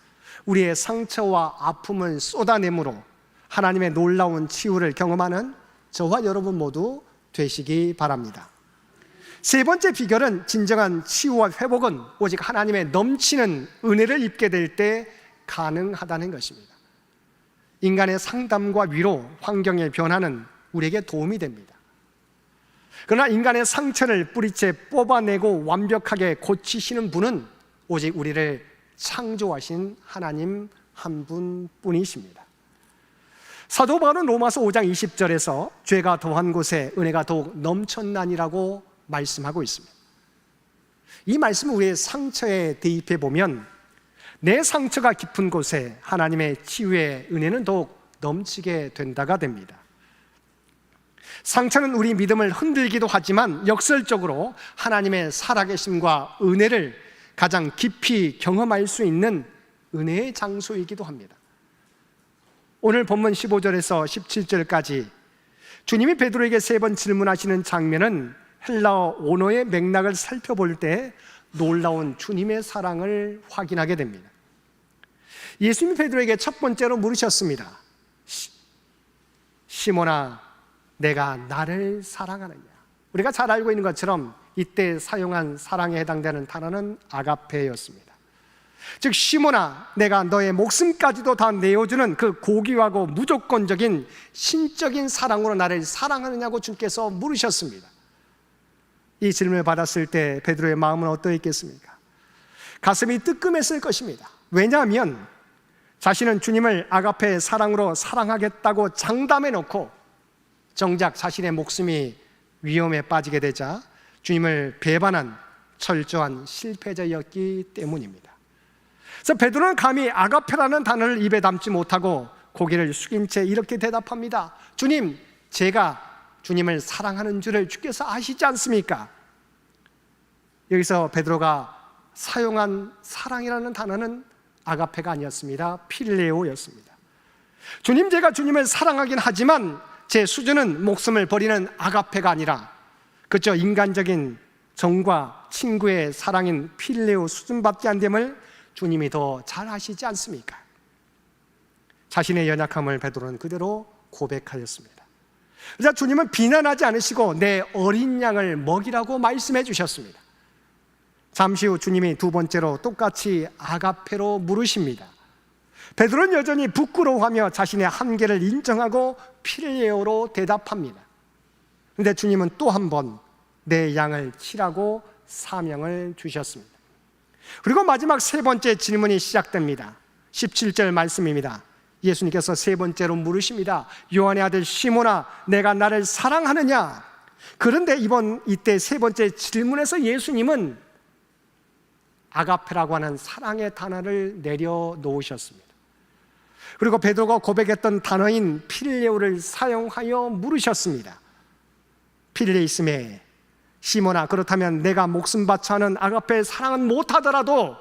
우리의 상처와 아픔을 쏟아내므로 하나님의 놀라운 치유를 경험하는 저와 여러분 모두 되시기 바랍니다. 세 번째 비결은 진정한 치유와 회복은 오직 하나님의 넘치는 은혜를 입게 될 때 가능하다는 것입니다. 인간의 상담과 위로, 환경의 변화는 우리에게 도움이 됩니다. 그러나 인간의 상처를 뿌리째 뽑아내고 완벽하게 고치시는 분은 오직 우리를 창조하신 하나님 한 분뿐이십니다. 사도 바울은 로마서 5장 20절에서 죄가 더한 곳에 은혜가 더욱 넘쳤나니라고 말씀하고 있습니다. 이 말씀을 우리의 상처에 대입해 보면 내 상처가 깊은 곳에 하나님의 치유의 은혜는 더욱 넘치게 된다가 됩니다. 상처는 우리 믿음을 흔들기도 하지만 역설적으로 하나님의 살아계심과 은혜를 가장 깊이 경험할 수 있는 은혜의 장소이기도 합니다. 오늘 본문 15절에서 17절까지 주님이 베드로에게 3번 질문하시는 장면은 헬라어 언어의 맥락을 살펴볼 때 놀라운 주님의 사랑을 확인하게 됩니다. 예수님이 베드로에게 첫 번째로 물으셨습니다. 시몬아, 내가 나를 사랑하느냐? 우리가 잘 알고 있는 것처럼 이때 사용한 사랑에 해당되는 단어는 아가페였습니다. 즉 시몬아, 내가 너의 목숨까지도 다 내어주는 그 고귀하고 무조건적인 신적인 사랑으로 나를 사랑하느냐고 주께서 물으셨습니다. 이 질문을 받았을 때 베드로의 마음은 어떠했겠습니까? 가슴이 뜨끔했을 것입니다. 왜냐하면 자신은 주님을 아가페의 사랑으로 사랑하겠다고 장담해 놓고 정작 자신의 목숨이 위험에 빠지게 되자 주님을 배반한 철저한 실패자였기 때문입니다. 그래서 베드로는 감히 아가페라는 단어를 입에 담지 못하고 고개를 숙인 채 이렇게 대답합니다. 주님, 제가 주님을 사랑하는 줄을 주께서 아시지 않습니까? 여기서 베드로가 사용한 사랑이라는 단어는 아가페가 아니었습니다. 필레오였습니다. 주님, 제가 주님을 사랑하긴 하지만 제 수준은 목숨을 버리는 아가페가 아니라 그저 인간적인 정과 친구의 사랑인 필레오 수준밖에 안 됨을 주님이 더 잘 아시지 않습니까? 자신의 연약함을 베드로는 그대로 고백하였습니다. 그러자 주님은 비난하지 않으시고 내 어린 양을 먹이라고 말씀해 주셨습니다. 잠시 후 주님이 두 번째로 똑같이 아가페로 물으십니다. 베드로는 여전히 부끄러워하며 자신의 한계를 인정하고 필레오로 대답합니다. 그런데 주님은 또 한 번 내 양을 치라고 사명을 주셨습니다. 그리고 마지막 세 번째 질문이 시작됩니다. 17절 말씀입니다. 예수님께서 세 번째로 물으십니다. 요한의 아들 시몬아, 내가 나를 사랑하느냐? 그런데 이때 세 번째 질문에서 예수님은 아가페라고 하는 사랑의 단어를 내려놓으셨습니다. 그리고 베드로가 고백했던 단어인 필레오를 사용하여 물으셨습니다. 필레이스메, 시몬아, 그렇다면 내가 목숨 바쳐 하는 아가페의 사랑은 못하더라도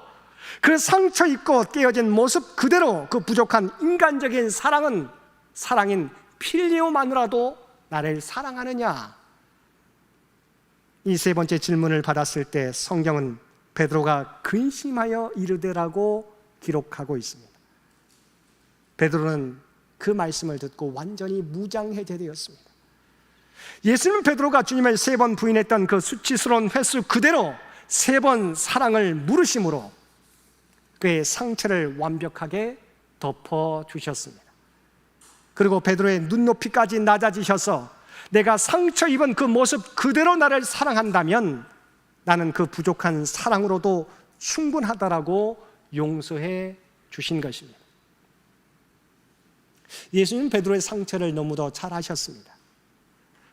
그 상처 입고 깨어진 모습 그대로 그 부족한 인간적인 사랑인 필레오만으로도 나를 사랑하느냐? 이 세 번째 질문을 받았을 때 성경은 베드로가 근심하여 이르되라고 기록하고 있습니다. 베드로는 그 말씀을 듣고 완전히 무장해제되었습니다. 예수님은 베드로가 주님을 세 번 부인했던 그 수치스러운 횟수 그대로 세 번 사랑을 물으심으로 그의 상처를 완벽하게 덮어주셨습니다. 그리고 베드로의 눈높이까지 낮아지셔서 내가 상처 입은 그 모습 그대로 나를 사랑한다면 나는 그 부족한 사랑으로도 충분하다라고 용서해 주신 것입니다. 예수님은 베드로의 상처를 너무도 잘 아셨습니다.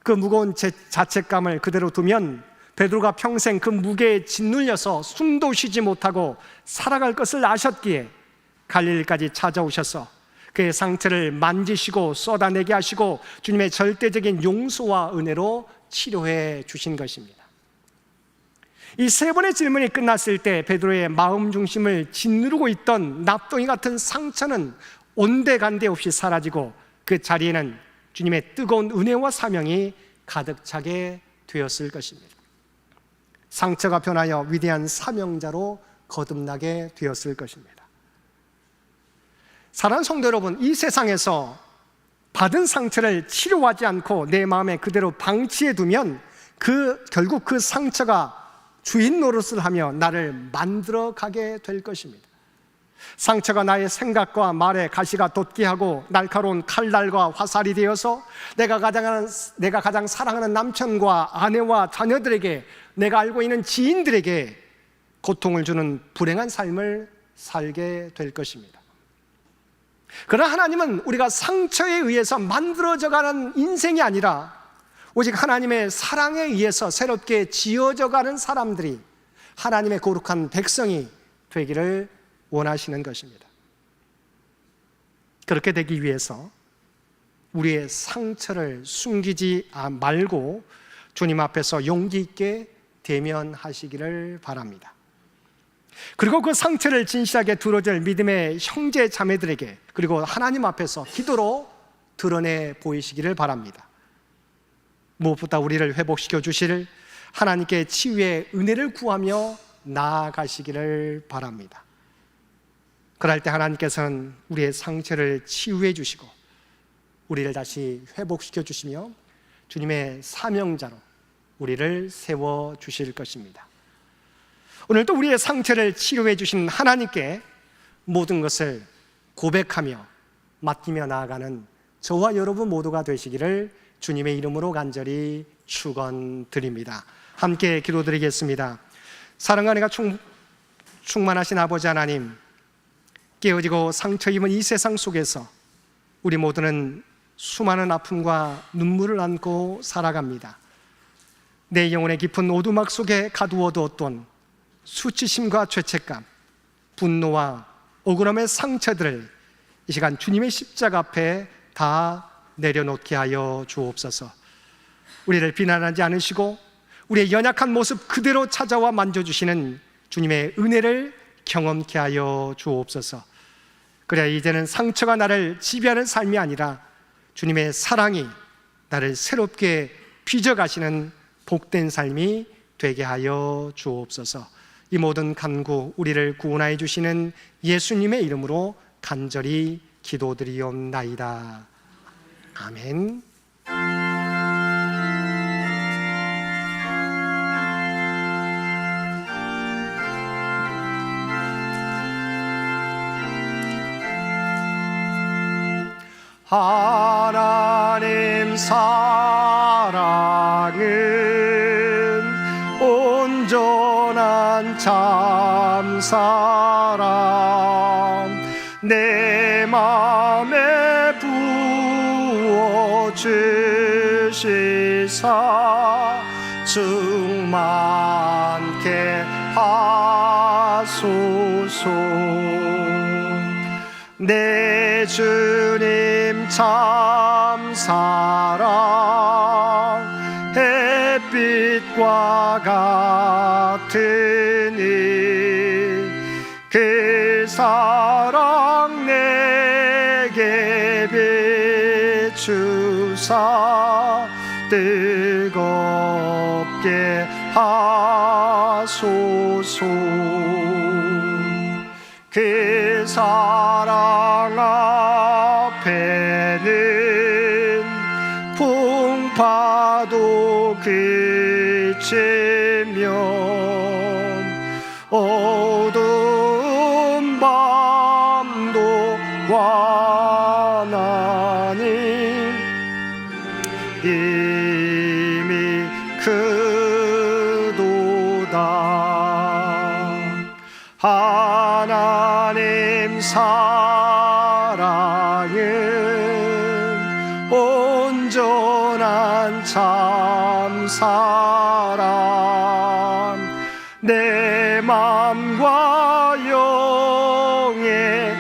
그 무거운 자책감을 그대로 두면 베드로가 평생 그 무게에 짓눌려서 숨도 쉬지 못하고 살아갈 것을 아셨기에 갈릴리까지 찾아오셔서 그의 상처를 만지시고 쏟아내게 하시고 주님의 절대적인 용서와 은혜로 치료해 주신 것입니다. 이 세 번의 질문이 끝났을 때 베드로의 마음 중심을 짓누르고 있던 납동이 같은 상처는 온데간데 없이 사라지고 그 자리에는 주님의 뜨거운 은혜와 사명이 가득 차게 되었을 것입니다. 상처가 변하여 위대한 사명자로 거듭나게 되었을 것입니다. 사랑하는 성도 여러분, 이 세상에서 받은 상처를 치료하지 않고 내 마음에 그대로 방치해 두면 결국 그 상처가 주인 노릇을 하며 나를 만들어 가게 될 것입니다. 상처가 나의 생각과 말에 가시가 돋게 하고 날카로운 칼날과 화살이 되어서 내가 가장 사랑하는 남편과 아내와 자녀들에게, 내가 알고 있는 지인들에게 고통을 주는 불행한 삶을 살게 될 것입니다. 그러나 하나님은 우리가 상처에 의해서 만들어져가는 인생이 아니라 오직 하나님의 사랑에 의해서 새롭게 지어져가는 사람들이 하나님의 거룩한 백성이 되기를 원하시는 것입니다. 그렇게 되기 위해서 우리의 상처를 숨기지 말고 주님 앞에서 용기 있게 대면하시기를 바랍니다. 그리고 그 상처를 진실하게 들어줄 믿음의 형제 자매들에게, 그리고 하나님 앞에서 기도로 드러내 보이시기를 바랍니다. 무엇보다 우리를 회복시켜 주실 하나님께 치유의 은혜를 구하며 나아가시기를 바랍니다. 그럴 때 하나님께서는 우리의 상처를 치유해 주시고 우리를 다시 회복시켜 주시며 주님의 사명자로 우리를 세워 주실 것입니다. 오늘도 우리의 상처를 치료해 주신 하나님께 모든 것을 고백하며 맡기며 나아가는 저와 여러분 모두가 되시기를 주님의 이름으로 간절히 축원드립니다. 함께 기도드리겠습니다. 사랑과 은혜가 충만하신 아버지 하나님, 깨어지고 상처 입은 이 세상 속에서 우리 모두는 수많은 아픔과 눈물을 안고 살아갑니다. 내 영혼의 깊은 오두막 속에 가두어두었던 수치심과 죄책감, 분노와 억울함의 상처들을 이 시간 주님의 십자가 앞에 다 내려놓게 하여 주옵소서. 우리를 비난하지 않으시고 우리의 연약한 모습 그대로 찾아와 만져주시는 주님의 은혜를 경험케 하여 주옵소서. 그래 이제는 상처가 나를 지배하는 삶이 아니라 주님의 사랑이 나를 새롭게 빚어가시는 복된 삶이 되게 하여 주옵소서. 이 모든 간구 우리를 구원하여 주시는 예수님의 이름으로 간절히 기도드리옵나이다. 아멘. 하나님 사랑은 온전한 참사랑 내 맘에 부어주시사 충만케 하소서. 내 주님 참 사랑 햇빛과 같으니 그 사랑 내게 비추사 뜨겁게 하소서. 그 사랑 앞에는 풍파도 그치며 어두운 밤도 환하니 이미 그도다. 하나님 사랑은 온전한 참사랑 내 맘과 영에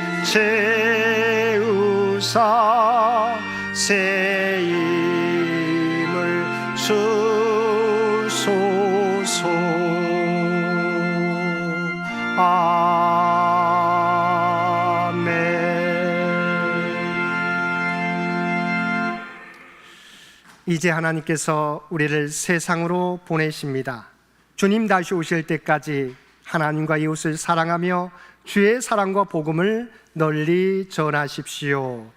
채우사 새 힘을 주소서. 이제 하나님께서 우리를 세상으로 보내십니다. 주님 다시 오실 때까지 하나님과 이웃을 사랑하며 주의 사랑과 복음을 널리 전하십시오.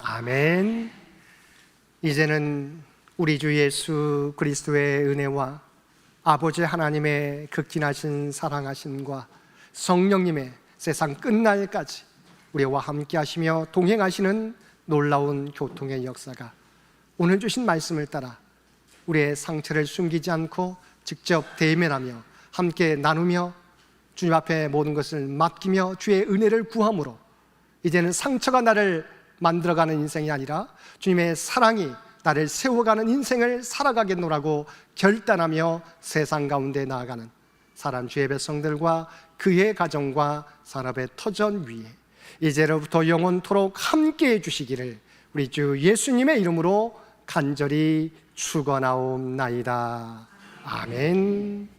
아멘. 이제는 우리 주 예수 그리스도의 은혜와 아버지 하나님의 극진하신 사랑하심과 성령님의 세상 끝날까지 우리와 함께 하시며 동행하시는 놀라운 교통의 역사가 오늘 주신 말씀을 따라 우리의 상처를 숨기지 않고 직접 대면하며 함께 나누며 주님 앞에 모든 것을 맡기며 주의 은혜를 구함으로 이제는 상처가 나를 만들어가는 인생이 아니라 주님의 사랑이 나를 세워가는 인생을 살아가겠노라고 결단하며 세상 가운데 나아가는 사랑 주의 백성들과 그의 가정과 산업의 터전 위에 이제로부터 영원토록 함께해 주시기를 우리 주 예수님의 이름으로 간절히 축원하옵나이다. 아멘.